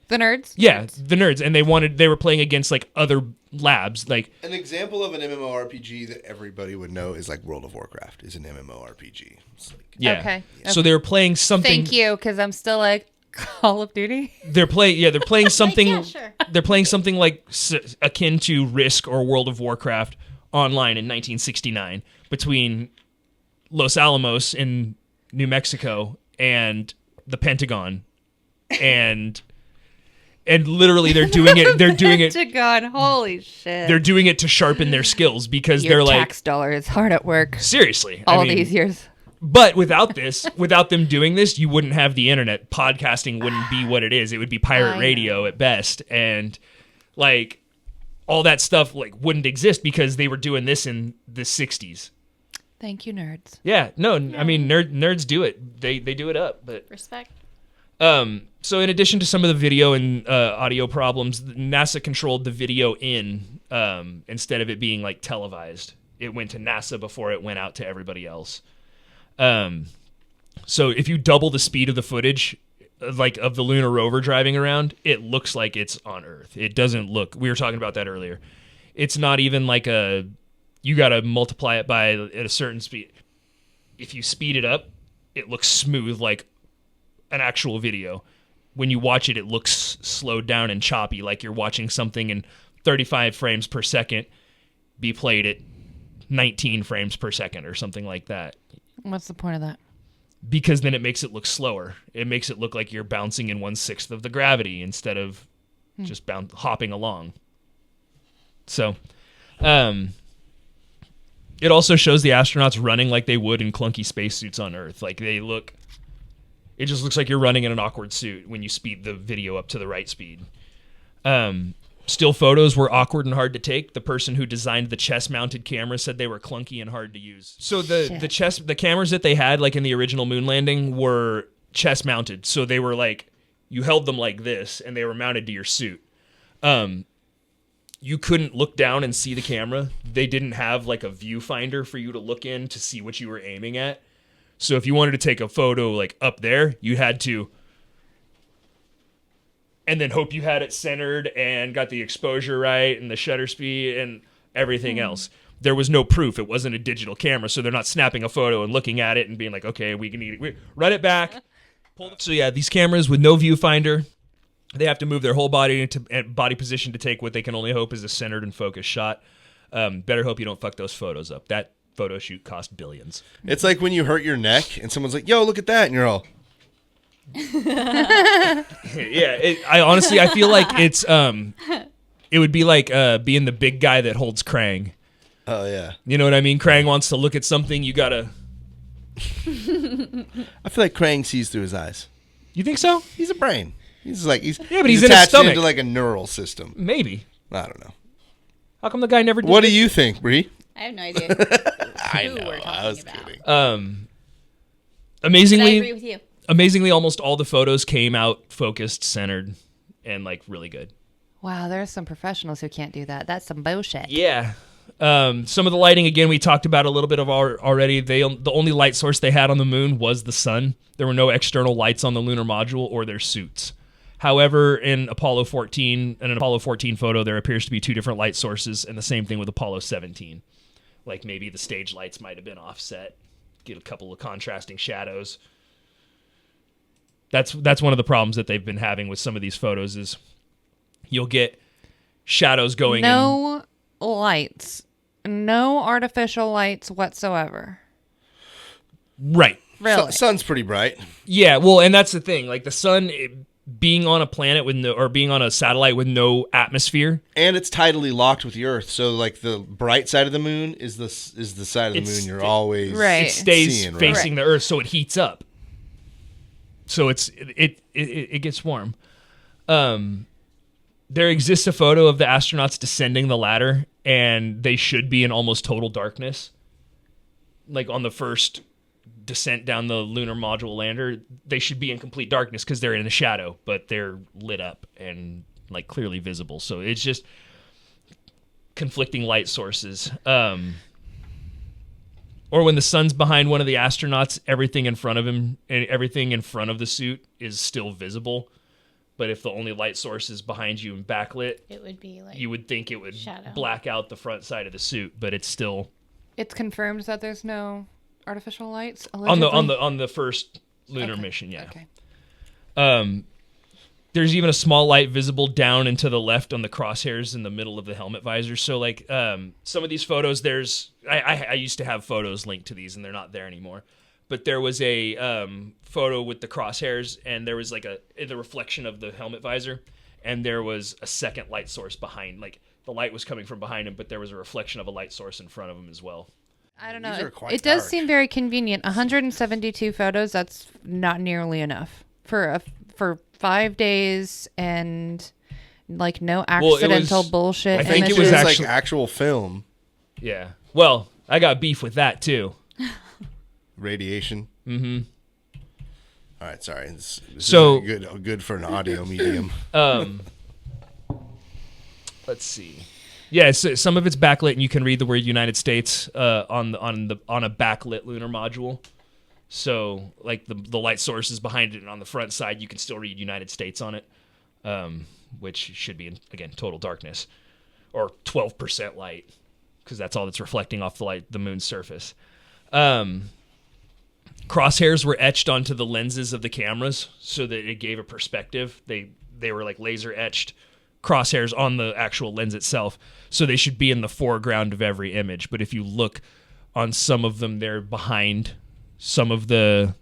The nerds? yeah, the nerds, and they were playing against like other labs. Like An example of an MMORPG that everybody would know is like World of Warcraft is an MMORPG. It's like, yeah. Okay. So they were playing something. Thank you, because I'm still like Call of Duty. They're playing something. yeah, sure. They're playing something like akin to Risk or World of Warcraft online in 1969 between Los Alamos in New Mexico and the Pentagon, and literally they're doing it. They're doing it. God, holy shit. They're doing it to sharpen their skills because Your they're like tax dollar is hard at work. seriously. All I mean, these years. But without them doing this, you wouldn't have the internet. Podcasting wouldn't be what it is. It would be pirate radio at best. And like all that stuff like wouldn't exist because they were doing this in the 60s. Thank you, nerds. Yeah, no, I mean nerds do it. They do it up, but Respect. so in addition to some of the video and audio problems, NASA controlled the video in instead of it being like televised. It went to NASA before it went out to everybody else. So if you double the speed of the footage, like of the lunar rover driving around, it looks like it's on Earth. It doesn't look. We were talking about that earlier. It's not even like you got to multiply it by at a certain speed. If you speed it up, it looks smooth like an actual video. When you watch it, it looks slowed down and choppy, like you're watching something in 35 frames per second be played at 19 frames per second or something like that. What's the point of that? Because then it makes it look slower. It makes it look like you're bouncing in 1/6 of the gravity instead of just hopping along. So, it also shows the astronauts running like they would in clunky spacesuits on Earth. Like it just looks like you're running in an awkward suit when you speed the video up to the right speed. Still photos were awkward and hard to take. The person who designed the chest-mounted camera said they were clunky and hard to use. So the cameras that they had, like in the original moon landing, were chest-mounted. So they were like, you held them like this, and they were mounted to your suit. You couldn't look down and see the camera. They didn't have like a viewfinder for you to look in to see what you were aiming at. So if you wanted to take a photo like up there, you had to, and then hope you had it centered and got the exposure right and the shutter speed and everything else. There was no proof. It wasn't a digital camera, so they're not snapping a photo and looking at it and being like, okay, we can run it back. So yeah, these cameras with no viewfinder, They have to move their whole body into body position to take what they can only hope is a centered and focused shot. Better hope you don't fuck those photos up. That photo shoot cost billions. It's like when you hurt your neck and someone's like, "Yo, look at that," and you're all, Yeah, I feel like it's it would be like being the big guy that holds Krang. "Oh yeah." You know what I mean? Krang wants to look at something. You gotta. I feel like Krang sees through his eyes. You think so? He's a brain. He's like he's Yeah, but he's in his attached stomach. into like a neural system. Maybe. I don't know. How come the guy never did What do this? you think, Bree? I have no idea I who know. we're talking I was about. kidding. But I Amazingly, agree with you. amazingly, almost all the photos came out focused, centered, and like really good. Wow, there's some professionals who can't do that. That's some bullshit. Yeah. Some of the lighting, again, we talked about a little bit of already. The only light source they had on the moon was the sun. There were no external lights on the lunar module or their suits. However, in Apollo 14, in an Apollo 14 photo, there appears to be two different light sources, and the same thing with Apollo 17. Like maybe the stage lights might have been offset, get a couple of contrasting shadows. That's one of the problems that they've been having with some of these photos is you'll get shadows going in. No lights. No artificial lights whatsoever. Right. Really? Sun's pretty bright. Yeah, well, and that's the thing. Like the sun being on a planet with no, or being on a satellite with no atmosphere. And it's tidally locked with the Earth, so like the bright side of the moon is the side of the It's- moon you're always Right. It stays seeing, right? facing the Earth, so it heats up. So it gets warm. There exists a photo of the astronauts descending the ladder, and they should be in almost total darkness. Like on the first descent down the lunar module lander, they should be in complete darkness because they're in the shadow, but they're lit up and like clearly visible. So it's just conflicting light sources. Or when the sun's behind one of the astronauts, everything in front of him and everything in front of the suit is still visible. But if the only light source is behind you and backlit, It would be like you would think it would shadow. black out the front side of the suit, but it's still It's confirmed that there's no artificial lights on allegedly? the first lunar Okay. mission. Yeah. Okay. There's even a small light visible down and to the left on the crosshairs in the middle of the helmet visor. So like some of these photos, I used to have photos linked to these and they're not there anymore. But there was a photo with the crosshairs and there was like the reflection of the helmet visor, and there was a second light source behind. Like the light was coming from behind him, but there was a reflection of a light source in front of him as well. I don't know. These are It, quite it does dark. seem very convenient. 172 photos, that's not nearly enough. For 5 days and like no Well, it was- accidental bullshit I think it It images. was was actually- like actual film Yeah. Well, I got beef with that too. radiation. Mm-hmm. All right, sorry. This So- isn't good for an audio medium. Let's see. Yeah, so some of it's backlit, and you can read the word United States on a backlit lunar module. So, like the light source is behind it, and on the front side, you can still read United States on it, which should be in again total darkness, or 12% light, because that's all that's reflecting off the moon's surface. Crosshairs were etched onto the lenses of the cameras so that it gave a perspective. They were like laser etched crosshairs on the actual lens itself, so they should be in the foreground of every image. But if you look on some of them, they're behind some of the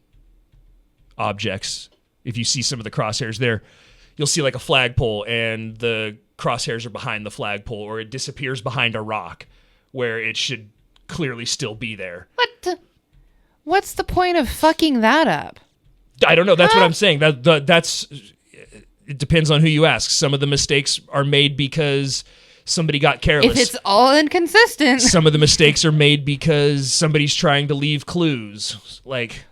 objects. If you see some of the crosshairs there, you'll see like a flagpole and the crosshairs are behind the flagpole, or it disappears behind a rock where it should clearly still be there. What's the point of fucking that up? I don't know. That's what I'm saying. That's it depends on who you ask. Some of the mistakes are made because somebody got careless. If it's all inconsistent. Some of the mistakes are made because somebody's trying to leave clues. Like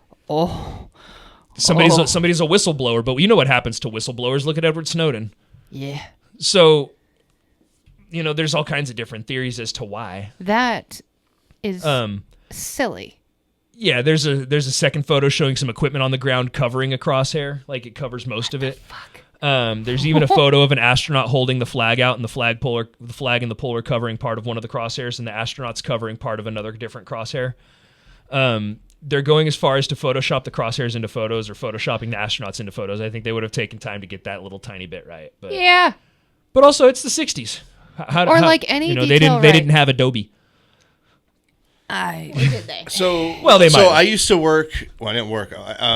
somebody's a whistleblower, but you know what happens to whistleblowers. Look at Edward Snowden. Yeah. So, there's all kinds of different theories as to why. That is silly. Yeah, there's a second photo showing some equipment on the ground covering a crosshair, like it covers most of it. There's even a photo of an astronaut holding the flag out, and the flag and the pole are covering part of one of the crosshairs, and the astronaut's covering part of another different crosshair. they're going as far as to Photoshop the crosshairs into photos or Photoshopping the astronauts into photos. I think they would have taken time to get that little tiny bit right. But Yeah. But also, it's the 60s. Or like any they detail they right. didn't have Adobe. Or did they? So Well, they might So have. I used to work. Well, I didn't work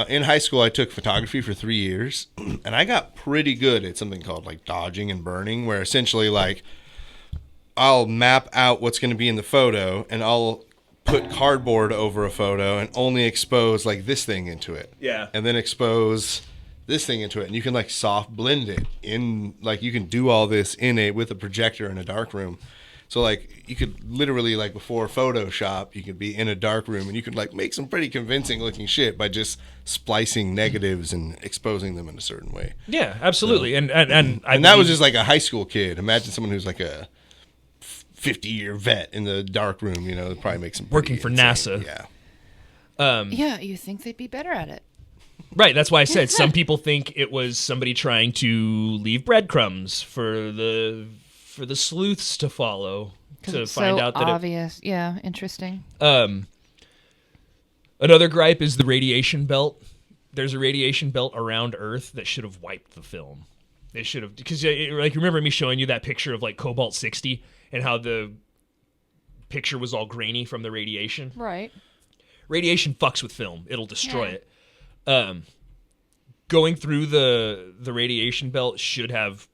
in high school. I took photography for 3 years, and I got pretty good at something called like dodging and burning, where essentially like I'll map out what's going to be in the photo, and I'll put cardboard over a photo and only expose like this thing into it. Yeah. And then expose this thing into it, and you can like soft blend it in. Like you can do all this with a projector in a dark room. So like you could literally like before Photoshop, you could be in a dark room and you could like make some pretty convincing looking shit by just splicing negatives and exposing them in a certain way. Yeah, absolutely. And that was just like a high school kid. Imagine someone who's like a 50-year vet in the dark room, probably make some working for insane- NASA. Yeah. Yeah, you think they'd be better at it. Right, that's why I said some people think it was somebody trying to leave breadcrumbs for the sleuths to follow to find out that obvious. Yeah, interesting. Another gripe is the radiation belt. There's a radiation belt around Earth that should have wiped the film. It should have, because like remember me showing you that picture of like Cobalt 60 and how the picture was all grainy from the radiation. Right. Radiation fucks with film; it'll destroy it. Going through the radiation belt should have.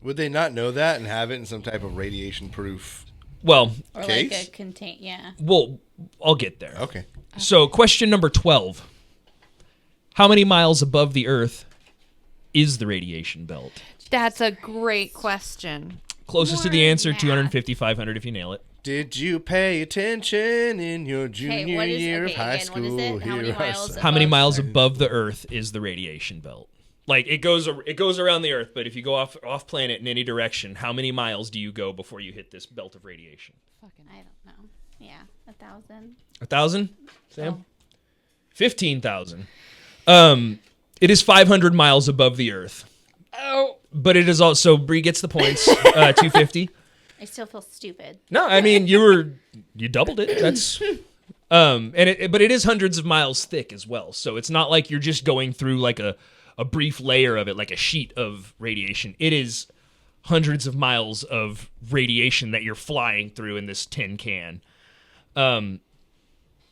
Would they not know that and have it in some type of radiation-proof Well, Or case? like a contain. Yeah. well, I'll get there. Okay. So, question number 12: how many miles above the Earth is the radiation belt? That's a great question. Closest to the More answer, math. 250, 500 if you nail it. Did you pay attention in your junior year of high again, school? what is it? How many Here are miles? some- How many Above miles above the Earth is the radiation belt? Like it goes around the Earth, but if you go off planet in any direction, how many miles do you go before you hit this belt of radiation? I don't know. Yeah, 1,000. 1,000, Sam? Oh. 15,000. It is 500 miles above the Earth. Oh, but it is also Bree gets the points. 250. I still feel stupid. No, I mean you doubled it. That's but it is hundreds of miles thick as well. So it's not like you're just going through like a brief layer of it, like a sheet of radiation. It is hundreds of miles of radiation that you're flying through in this tin can.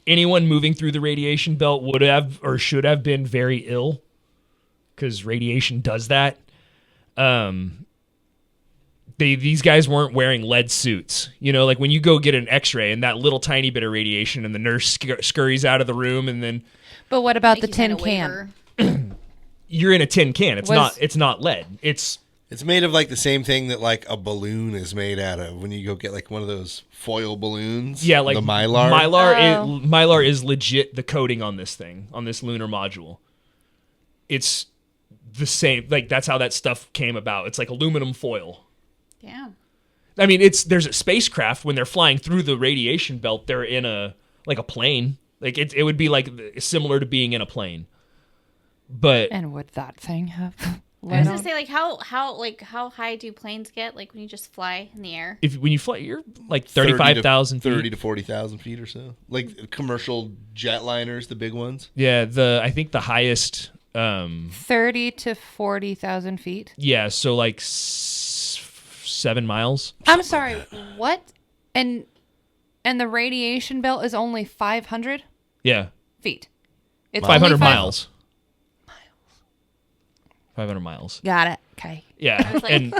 Anyone moving through the radiation belt would have or should have been very ill because radiation does that. These guys weren't wearing lead suits. Like when you go get an x-ray and that little tiny bit of radiation and the nurse scurries out of the room and then But what about Like the he's had tin a can? waiver. you're in a tin can. It's not lead. It's made of like the same thing that like a balloon is made out of when you go get like one of those foil balloons. yeah, like the Mylar. Mylar is legit the coating on this thing, on this lunar module. It's the same, like that's how that stuff came about. It's like aluminum foil. Yeah. I mean, there's a spacecraft when they're flying through the radiation belt, they're in a plane. Like it would be like similar to being in a plane. But And would that thing have I was gonna say, like, how high do planes get? Like when you just fly in the air? when you fly, you're like 35,000 feet. 30 to 40,000 feet or so. Like commercial jetliners, the big ones. Yeah, I think the highest 30 to 40,000 feet? yeah, so like 7 miles. I'm sorry, what? And the radiation belt is only 500 Yeah. feet. It's 500 only miles. 500 miles. Got it. Okay. Yeah. was like-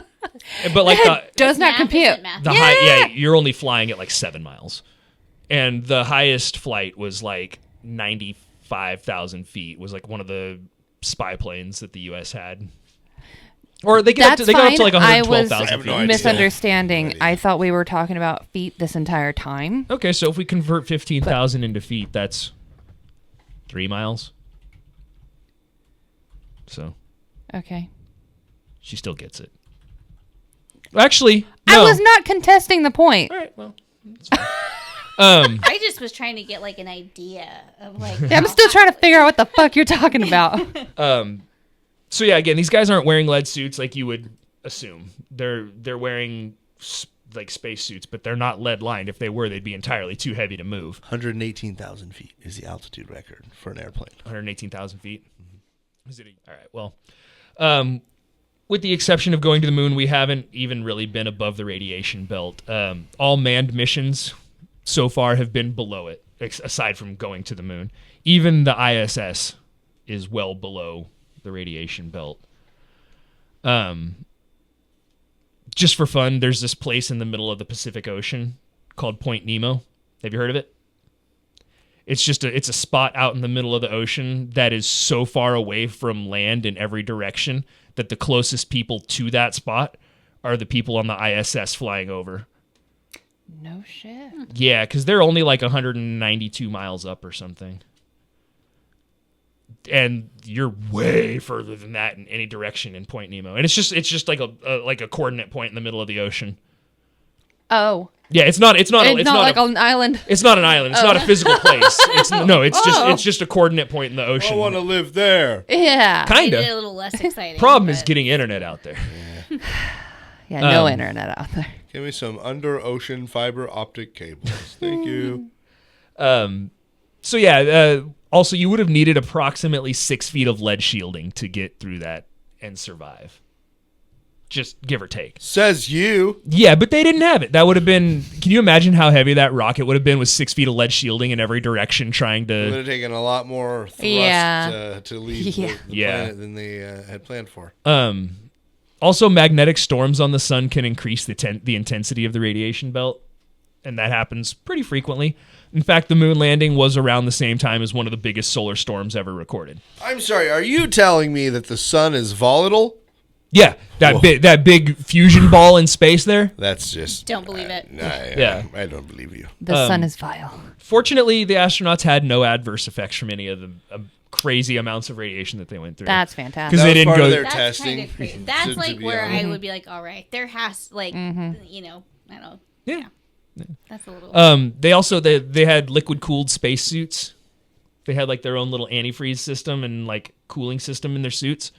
But like Does not Math compute. isn't math. the high, you're only flying at like 7 miles. And the highest flight was like 95,000 feet, was like one of the spy planes that the US had. Or they get That's up to like fine. I was 112,000 I have no feet. idea. misunderstanding. Idea. I thought we were talking about feet this entire time. Okay, so if we convert 15,000 into feet, that's 3 miles. So Okay. she still gets it. Actually, no. I was not contesting the point. All right, well, I just was trying to get like an idea of like. I'm still trying to figure out what the fuck you're talking about. so yeah, again, these guys aren't wearing lead suits like you would assume. They're wearing like spacesuits, but they're not lead lined. If they were, they'd be entirely too heavy to move. 118,000 feet is the altitude record for an airplane. 118,000 feet. Is it all right? Well, with the exception of going to the moon, we haven't even really been above the radiation belt. All manned missions so far have been below it, aside from going to the moon. Even the ISS is well below the radiation belt. Just for fun, there's this place in the middle of the Pacific Ocean called Point Nemo. Have you heard of it? It's a spot out in the middle of the ocean that is so far away from land in every direction that the closest people to that spot are the people on the ISS flying over. No shit. Yeah, because they're only like 192 miles up or something. And you're way further than that in any direction in Point Nemo. And it's just like a coordinate point in the middle of the ocean. Oh. Yeah, it's not It's not like an island. It's not an island. It's not a physical place. It's just a coordinate point in the ocean. I want to live there. Yeah. Made it a Kinda. little less exciting. Problem is but- getting internet out there. Yeah, no internet out there. Give me some under ocean fiber optic cables. Thank you. So yeah, also you would have needed approximately 6 feet of lead shielding to get through that and survive. Just give or take. Says you. Yeah, but they didn't have it. That would have been... Can you imagine how heavy that rocket would have been with 6 feet of lead shielding in every direction trying It would to... have taken a lot more thrust to leave the planet than they had planned for. Also, magnetic storms on the sun can increase the intensity of the radiation belt, and that happens pretty frequently. In fact, the moon landing was around the same time as one of the biggest solar storms ever recorded. I'm sorry, are you telling me that the sun is volatile? Yeah, that big fusion ball in space there. That's just... Don't believe it. I don't believe you. The sun is vile. Fortunately, the astronauts had no adverse effects from any of the crazy amounts of radiation that they went through. That's fantastic. Because they That was didn't part go... of their That's testing. kind of crazy. That's to like be where honest. I would be like, all right, there has I don't. Yeah. That's a little. They also they had liquid cooled spacesuits. They had like their own little antifreeze system and like cooling system in their suits.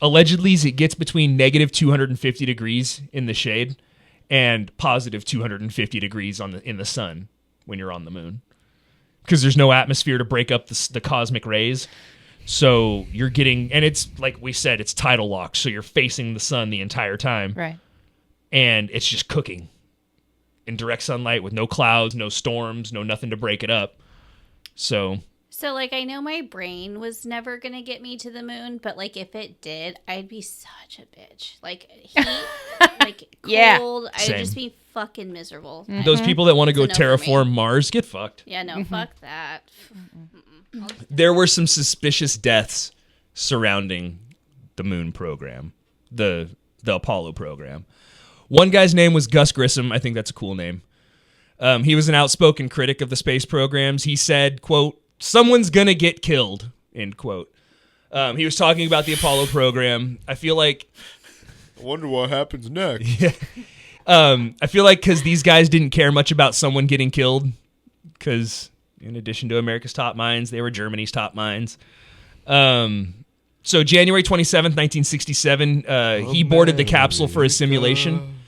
Allegedly, it gets between negative 250 degrees in the shade and positive 250 degrees in the sun when you're on the moon, because there's no atmosphere to break up the cosmic rays. So you're getting, and it's like we said, it's tidal locked, so you're facing the sun the entire time, Right. and it's just cooking in direct sunlight with no clouds, no storms, no nothing to break it up. So like, I know my brain was never going to get me to the moon, but, like, if it did, I'd be such a bitch. Like, heat, like, cold, Yeah. I'd Same. just be fucking miserable. those people that want to go It's a no for me. terraform Mars, get fucked. Yeah, no, fuck that. There were some suspicious deaths surrounding the moon program, the Apollo program. One guy's name was Gus Grissom. I think that's a cool name. He was an outspoken critic of the space programs. He said, quote, "Someone's gonna get killed," end quote. He was talking about the Apollo program. I feel like... I wonder what happens next. I feel like because these guys didn't care much about someone getting killed, because in addition to America's top minds, they were Germany's top minds. So January 27th, 1967, he boarded the capsule for a simulation.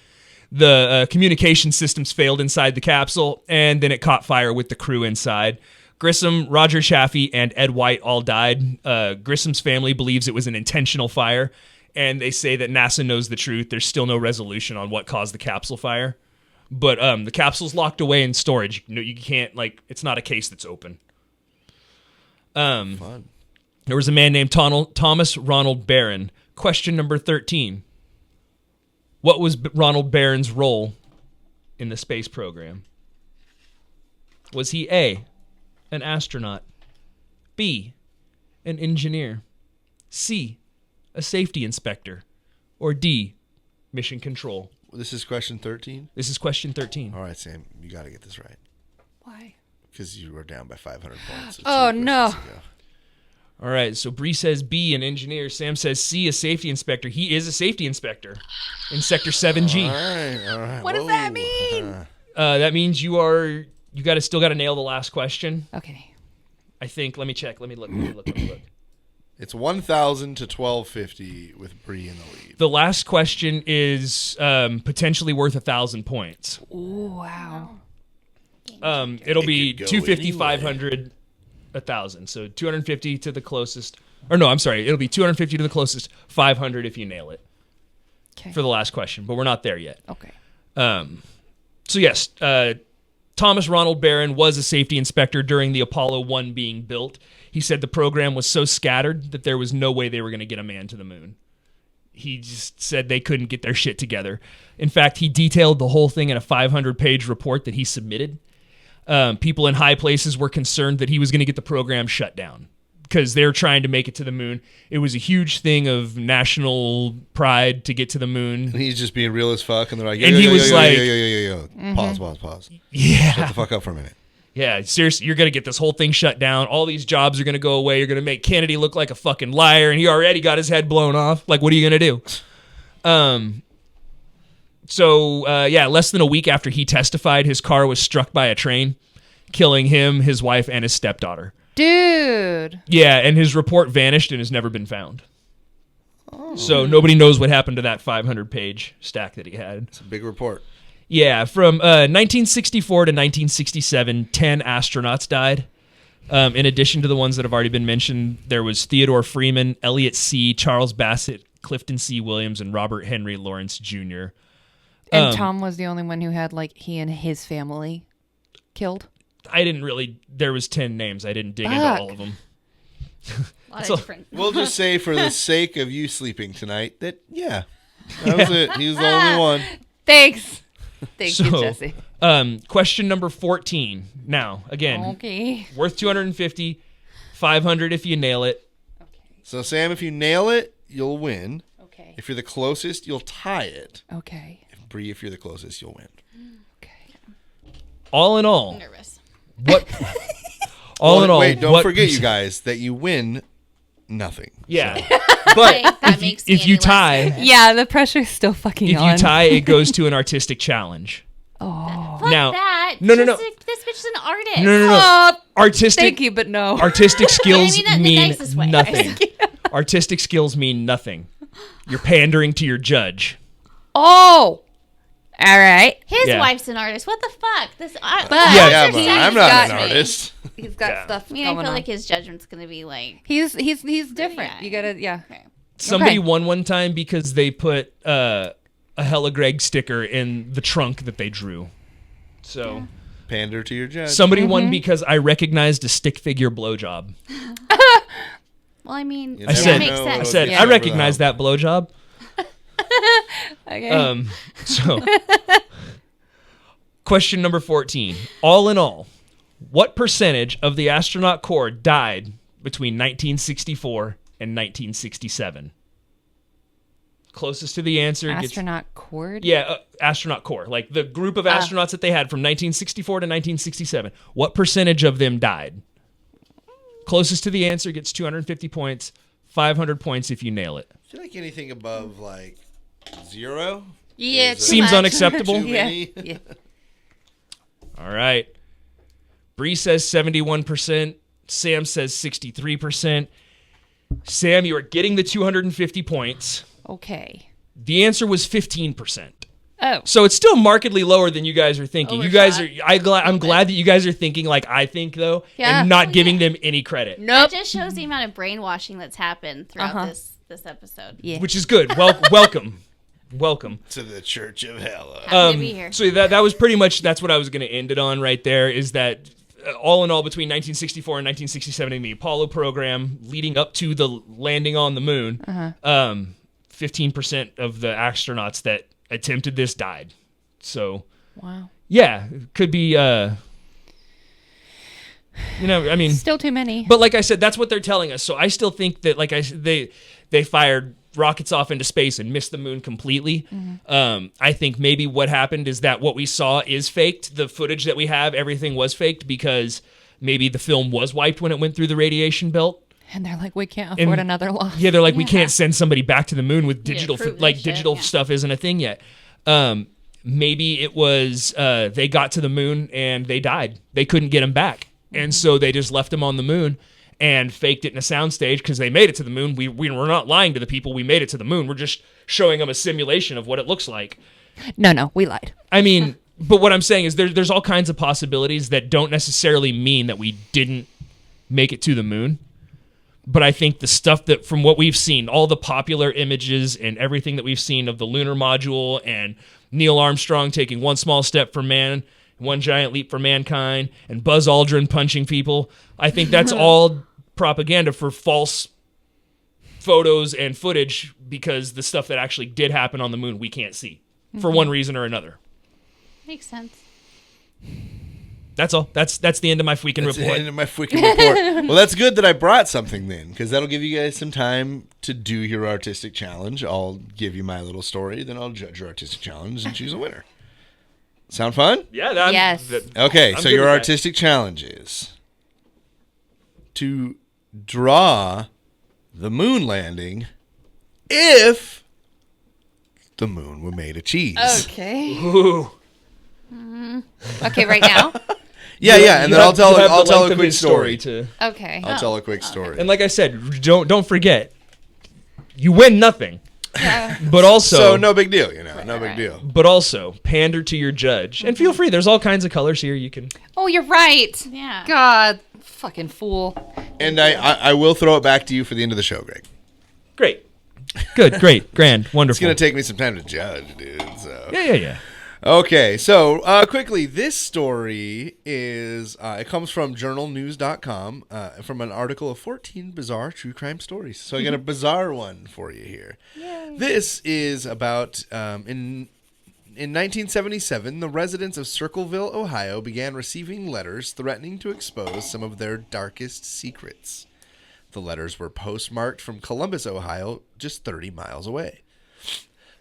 The communication systems failed inside the capsule, and then it caught fire with the crew inside. Grissom, Roger Chaffee, and Ed White all died. Grissom's family believes it was an intentional fire, and they say that NASA knows the truth. There's still no resolution on what caused the capsule fire. But the capsule's locked away in storage. You can't, it's not a case that's open. Fun. There was a man named Thomas Ronald Barron. Question number 13. What was Ronald Barron's role in the space program? Was he A, an astronaut, B, an engineer, C, a safety inspector, or D, mission control? This is question 13? This is question 13. All right, Sam, you got to get this right. Why? Because you were down by 500 points. Oh, no. All right, so Bree says B, an engineer. Sam says C, a safety inspector. He is a safety inspector in Sector 7G. All right. What does that mean? That means you still got to nail the last question. Okay. I think. Let me check. Let me look. It's 1,000 to 1,250 with Bree in the lead. The last question is potentially worth 1,000 points. Ooh, wow. It'll be could go 250, anywhere. 500, 1,000. So 250 to the closest. Or no, I'm sorry. It'll be 250 to the closest, 500 if you nail it Okay. for the last question. But we're not there yet. Okay. So yes, Thomas Ronald Barron was a safety inspector during the Apollo 1 being built. He said the program was so scattered that there was no way they were going to get a man to the moon. He just said they couldn't get their shit together. In fact, he detailed the whole thing in a 500-page report that he submitted. People in high places were concerned that he was going to get the program shut down because they're trying to make it to the moon. It was a huge thing of national pride to get to the moon. And he's just being real as fuck, and they're like, And he was like- pause. Yeah. Shut the fuck up for a minute. Yeah, seriously, you're going to get this whole thing shut down. All these jobs are going to go away. You're going to make Kennedy look like a fucking liar, and he already got his head blown off. Like, what are you going to do? So, less than a week after he testified, his car was struck by a train, killing him, his wife, and his stepdaughter. Dude. Yeah, and his report vanished and has never been found. So nobody knows what happened to that 500-page stack that he had. It's a big report. Yeah, from 1964 to 1967, 10 astronauts died. In addition to the ones that have already been mentioned, there was Theodore Freeman, Elliot C., Charles Bassett, Clifton C. Williams, and Robert Henry Lawrence Jr. And Tom was the only one who had, like, he and his family killed. I didn't really... There was 10 names. I didn't dig into Fuck. all of them. A lot So- of different. We'll just say, for the sake of you sleeping tonight, that, that was it. He was the only one. Thanks. Thank you, So, Jesse. question number 14. Now, again, Okay. worth 250, 500 if you nail it. So, Sam, if you nail it, you'll win. Okay. If you're the closest, you'll tie it. Okay. Bree, if you're the closest, you'll win. Okay. All in all, I'm nervous. what... all in all, wait, don't what forget, you perc- guys, that you win nothing. Yeah. But That makes me if you any less tie... nervous. Yeah, the pressure's still fucking If on. you tie, it goes to an artistic challenge. Oh. Fuck Now- that. No, no, no. This bitch is an artist. No. Oh, Artistic thank you, but no. Artistic skills that in the mean nicest way. nothing. Artistic skills mean nothing. You're pandering to your judge. Oh. All right. His Yeah. wife's an artist. What the fuck? This. But- Yeah, Yeah, artists but are I'm sexy. not got an me. artist. He's got Yeah. stuff I mean, I going feel on. like his judgment's gonna be like. He's different. Yeah. You gotta, yeah. Okay. Somebody Okay. won one time because they put a Hella Greg sticker in the trunk that they drew. So Pander to your judge. somebody won because I recognized a stick figure blowjob. Well, I mean, You I never said, makes know sense. I said, what's I over recognize the that blowjob. Okay. So, question number 14. All in all, what percentage of the astronaut corps died between 1964 and 1967? Closest to the answer gets... Astronaut cord? Yeah, astronaut corps. Like the group of astronauts that they had from 1964 to 1967. What percentage of them died? Closest to the answer gets 250 points, 500 points if you nail it. I feel like anything above, like, 0 Yeah, is, too Seems much. unacceptable. too many. Yeah. All right. Bree says 71%. Sam says 63%. Sam, you are getting the 250 points. Okay. The answer was 15%. Oh. So it's still markedly lower than you guys are thinking. You guys are. Overshot. I'm glad that you guys are thinking like I think though, Yeah. and not giving them any credit, Nope. That just shows the amount of brainwashing that's happened throughout this episode. Yeah. which is good. Welcome. To the Church of Hella. Happy to be here. So that was pretty much that's what I was going to end it on right there. Is that all in all between 1964 and 1967 in the Apollo program leading up to the landing on the moon, 15% of the astronauts that attempted this died. So Wow. yeah, it could be. I mean, Still too many. but like I said, that's what they're telling us. So I still think that, like they fired rockets off into space and missed the moon completely. I think maybe what happened is that what we saw is faked. The footage that we have, everything was faked because maybe the film was wiped when it went through the radiation belt. And they're like, we can't afford another loss. Yeah, they're like, we can't send somebody back to the moon with digital, prove like this shit, digital yeah. stuff isn't a thing yet. Maybe it was they got to the moon and they died. They couldn't get them back, and so they just left them on the moon. and faked it in a soundstage because they made it to the moon. We're not lying to the people. We made it to the moon. We're just showing them a simulation of what it looks like. No, we lied. I mean, but what I'm saying is there's all kinds of possibilities that don't necessarily mean that we didn't make it to the moon. But I think the stuff that, from what we've seen, all the popular images and everything that we've seen of the lunar module and Neil Armstrong taking one small step for man, one giant leap for mankind, and Buzz Aldrin punching people, I think that's all propaganda for false photos and footage, because the stuff that actually did happen on the moon we can't see for one reason or another. Makes sense. That's all. That's the end of my freaking That's the report. end of my freaking report. Well, that's good that I brought something then, because that'll give you guys some time to do your artistic challenge. I'll give you my little story, then I'll judge your artistic challenge and choose a winner. Sound fun? Yeah. Yes. Okay, I'm so good your with that. artistic challenge is to draw the moon landing if the moon were made of cheese. Okay. Ooh. Okay, right now? Yeah, and then I'll tell You have the a length of quick his story. to. Okay. I'll tell a quick story. And like I said, don't forget, you win nothing. Yeah. But also, So no big deal, no big Right. deal. but also pander to your judge, and feel free. There's all kinds of colors here. You can. Oh, you're right. Yeah. God, fucking fool. And I will throw it back to you for the end of the show, Greg. Great. Good. Great. Grand. It's Wonderful. gonna take me some time to judge, dude. So Yeah. okay, so quickly, this story is it comes from journalnews.com from an article of 14 bizarre true crime stories. So I got a bizarre one for you here. Yay. This is about in 1977, the residents of Circleville, Ohio, began receiving letters threatening to expose some of their darkest secrets. The letters were postmarked from Columbus, Ohio, just 30 miles away.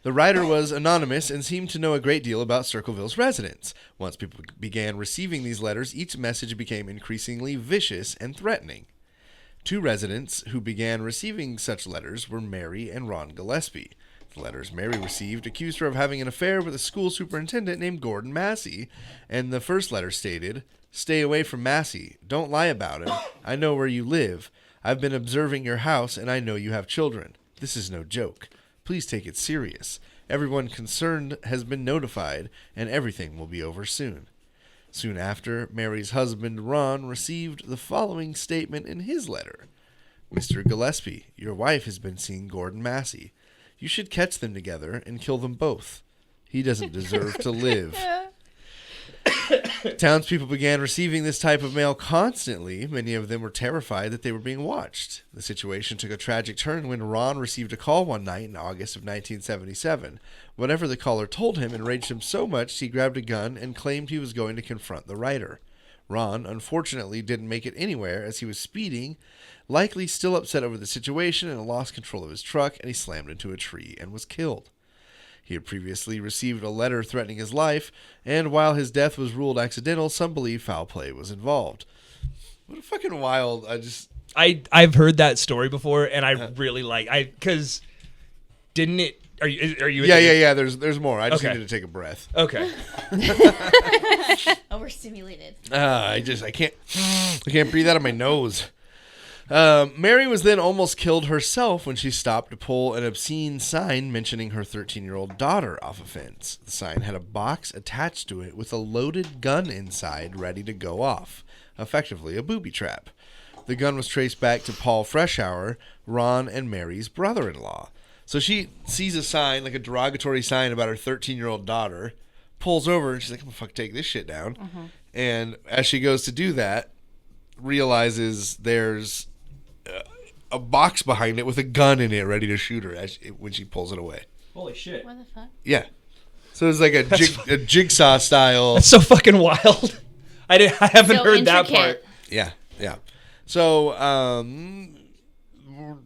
The writer was anonymous and seemed to know a great deal about Circleville's residents. Once people began receiving these letters, each message became increasingly vicious and threatening. Two residents who began receiving such letters were Mary and Ron Gillespie. The letters Mary received accused her of having an affair with a school superintendent named Gordon Massey, and the first letter stated, "Stay away from Massey. Don't lie about him. I know where you live. I've been observing your house, and I know you have children. This is no joke. Please take it serious. Everyone concerned has been notified, and everything will be over soon." Soon after, Mary's husband, Ron, received the following statement in his letter. "Mr. Gillespie, your wife has been seeing Gordon Massey. You should catch them together and kill them both. He doesn't deserve to live." Townspeople began receiving this type of mail constantly. Many of them were terrified that they were being watched. The situation took a tragic turn when Ron received a call one night in August of 1977. Whatever the caller told him enraged him so much he grabbed a gun and claimed he was going to confront the writer. Ron, unfortunately, didn't make it anywhere as he was speeding, likely still upset over the situation, and lost control of his truck, and he slammed into a tree and was killed. He had previously received a letter threatening his life, and while his death was ruled accidental, some believe foul play was involved. What a fucking wild! I've heard that story before, and I really like because didn't it? Are you? Yeah. There's more. I just Okay. needed to take a breath. Okay. Overstimulated. I can't breathe out of my nose. Mary was then almost killed herself when she stopped to pull an obscene sign mentioning her 13-year-old daughter off a fence. The sign had a box attached to it with a loaded gun inside ready to go off, effectively a booby trap. The gun was traced back to Paul Freshour, Ron and Mary's brother-in-law. So she sees a sign, like a derogatory sign about her 13-year-old daughter, pulls over, and she's like, "I'm gonna take this shit down." Mm-hmm. And as she goes to do that, realizes there's a box behind it with a gun in it ready to shoot her when she pulls it away. Holy shit. What the fuck? Yeah. So it's like a jigsaw style. That's so fucking wild. I haven't So heard that intricate. part. Yeah. So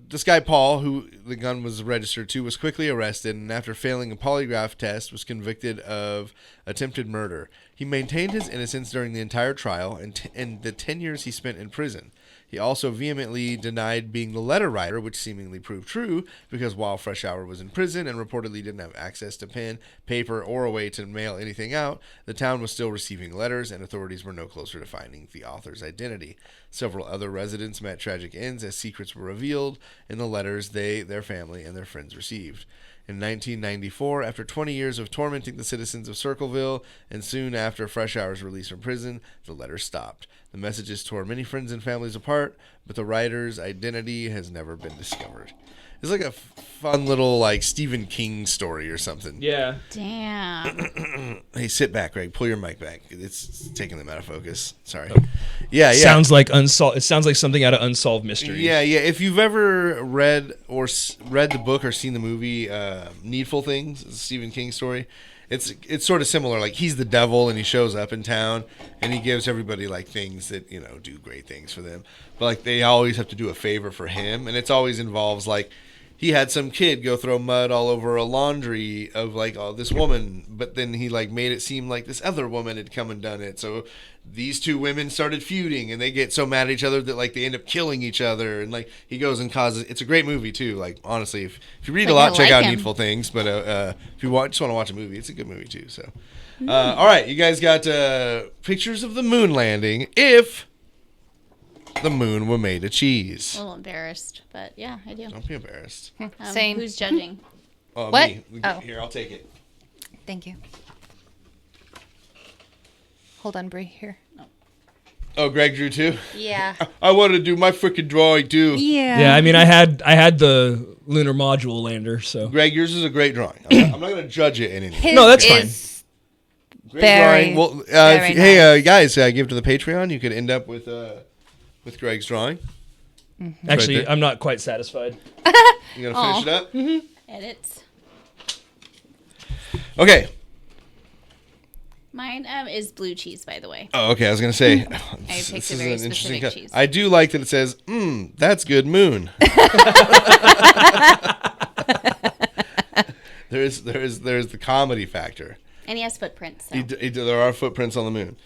this guy Paul, who the gun was registered to, was quickly arrested, and after failing a polygraph test, was convicted of attempted murder. He maintained his innocence during the entire trial and the 10 years he spent in prison. He also vehemently denied being the letter writer, which seemingly proved true, because while Freshour was in prison and reportedly didn't have access to pen, paper, or a way to mail anything out, the town was still receiving letters, and authorities were no closer to finding the author's identity. Several other residents met tragic ends as secrets were revealed in the letters they, their family, and their friends received. In 1994, after 20 years of tormenting the citizens of Circleville, and soon after Fresh Hour's release from prison, the letters stopped. The messages tore many friends and families apart, but the writer's identity has never been discovered. It's like a fun little like Stephen King story or something. Yeah. Damn. Hey, sit back, Greg. Pull your mic back. It's taking them out of focus. Sorry. Yeah. Sounds like unsolved. It sounds like something out of Unsolved Mysteries. Yeah. If you've ever read the book or seen the movie Needful Things, it's a Stephen King story. It's sort of similar. Like he's the devil and he shows up in town and he gives everybody like things that do great things for them, but like they always have to do a favor for him, and it's always involves like he had some kid go throw mud all over a laundry of like this woman, but then he like made it seem like this other woman had come and done it. So these two women started feuding, and they get so mad at each other that like they end up killing each other. And like he goes and causes. It's a great movie too. Like honestly, if you read a lot, check out Needful Things. But if you just want to watch a movie, it's a good movie too. So, all right, you guys got pictures of the moon landing. If the moon were made of cheese. A little embarrassed, but yeah, I do. Don't be embarrassed. Same. Who's judging? Oh, What? me. Oh. Here, I'll take it. Thank you. Hold on, Brie. Here. Oh, Greg drew too? Yeah. I wanted to do my freaking drawing too. Yeah. Yeah, I mean, I had the lunar module lander, so Greg, yours is a great drawing. I'm not going to judge it in any way. His No, that's fine. is Great very, drawing. Well, very hey, guys, give to the Patreon. You could end up with Greg's drawing. actually, there. I'm not quite satisfied. You gonna finish it up? Mm-hmm. Edits. Okay. Mine is blue cheese, by the way. Oh, okay. I was gonna say. I picked a very specific cheese. I do like that it says, that's good moon. There's the comedy factor. And he has footprints. So. There are footprints on the moon.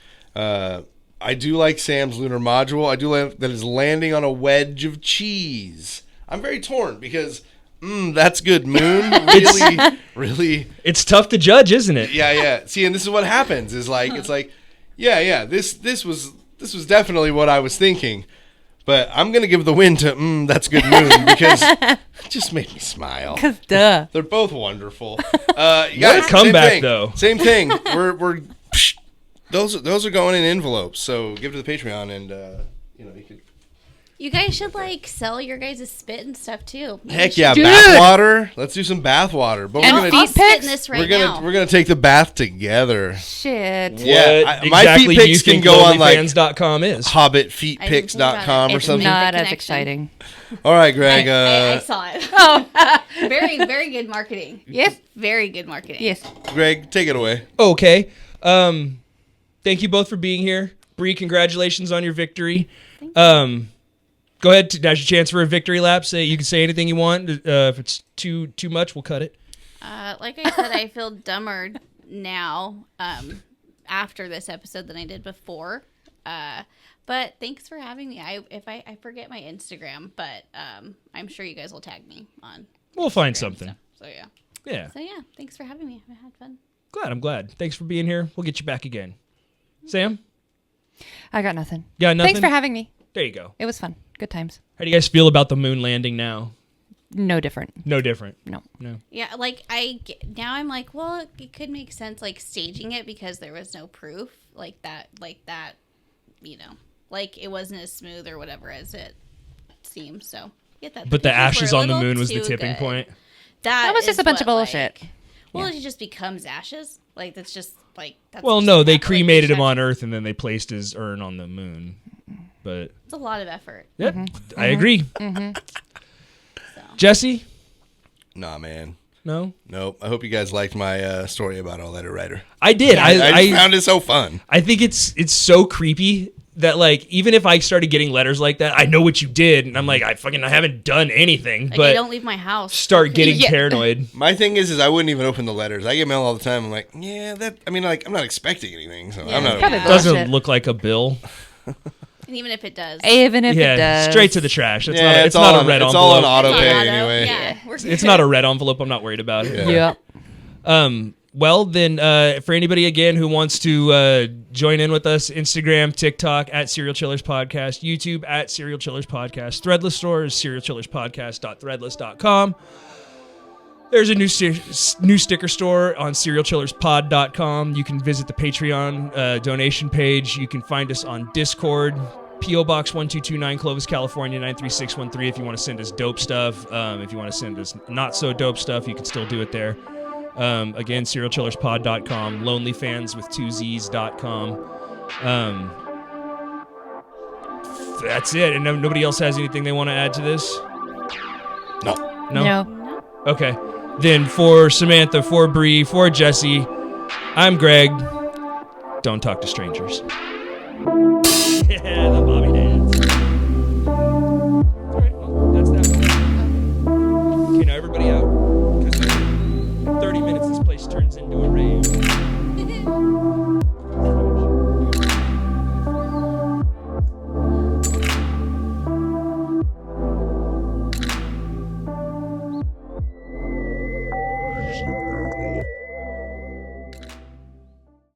I do like Sam's lunar module. I do like that it's landing on a wedge of cheese. I'm very torn because that's good moon. Really, really. It's tough to judge, isn't it? Yeah. See, and this is what happens. Is like it's like, yeah. This was definitely what I was thinking, but I'm gonna give the win to that's good moon because it just made me smile. duh. They're both wonderful. Guys, comeback, though. Same thing. We're those are going in envelopes. So give to the Patreon, and you could. You guys should like sell your guys' spit and stuff too. Maybe Heck you yeah, should- bathwater. Let's do some bathwater. But And we're feet gonna I'll spit in pics? this we're right gonna now. we're gonna take the bath together. Shit. Yeah, What my exactly feet do you pics can think go on, like, lonelyfans.com is? hobbitfeetpics.com or It's something. not The as connection. exciting. All right, Greg. I saw it. Oh. Very, very good marketing. Yes. Very good marketing. Yes. Greg, take it away. Okay. Thank you both for being here. Bree, congratulations on your victory. Go ahead. Now's your chance for a victory lap. You can say anything you want. If it's too much, we'll cut it. Like I said, I feel dumber now after this episode than I did before. But thanks for having me. I forget my Instagram, but I'm sure you guys will tag me on. We'll find Instagram something. stuff. So yeah. Yeah. So yeah, thanks for having me. I had fun. I'm glad. Thanks for being here. We'll get you back again. Sam? I got nothing. Yeah, nothing? Thanks for having me. There you go. It was fun. Good times. How do you guys feel about the moon landing now? No different. No different. No. Yeah, like now I'm like, well, it could make sense like staging it because there was no proof like that, like it wasn't as smooth or whatever as it seems. So get that. But the pictures were ashes a on the little moon was the too tipping good. point. That was just is a bunch of what, bullshit. Well, it just becomes ashes. Like that's just like. That's Well, just no, what they happened. Like, cremated they him on shot- Earth and then they placed his urn on the moon. But It's a lot of effort. yeah, I agree. So. Jesse? Nah, man. No? Nope. I hope you guys liked my story about our letter writer. I did. I just found it so fun. I think it's so creepy that like even if I started getting letters like that, I know what you did, and I'm like I haven't done anything, Like, I but don't leave my house. start getting Yeah. paranoid. My thing is I wouldn't even open the letters. I get mail all the time. I'm like, yeah, that. I mean, like, I'm not expecting anything, so Yeah. I'm not. Probably opening it. Doesn't Bullshit. look like a bill. And even if it does. Even if it Yeah, does. straight to the trash. It's Yeah, not. It's not a red It's all on envelope. auto It's pay on auto. anyway. Yeah. We're It's not a red envelope. I'm not worried about it. Yeah. Yep. Well, then, for anybody again who wants to join in with us, Instagram, TikTok at Serial Chillers Podcast, YouTube at Serial Chillers Podcast, Threadless stores, serialchillerspodcast.threadless.com. There's a new sticker store on serialchillerspod.com. You can visit the Patreon donation page. You can find us on Discord, P.O. Box 1229, Clovis, California, 93613 if you want to send us dope stuff. If you want to send us not so dope stuff, you can still do it there. Again, serialchillerspod.com, lonelyfans with 2z's.com. That's it. And nobody else has anything they want to add to this? No? Okay. Then for Samantha, for Bree, for Jesse, I'm Greg. Don't talk to strangers. Yeah, the Bobby dance.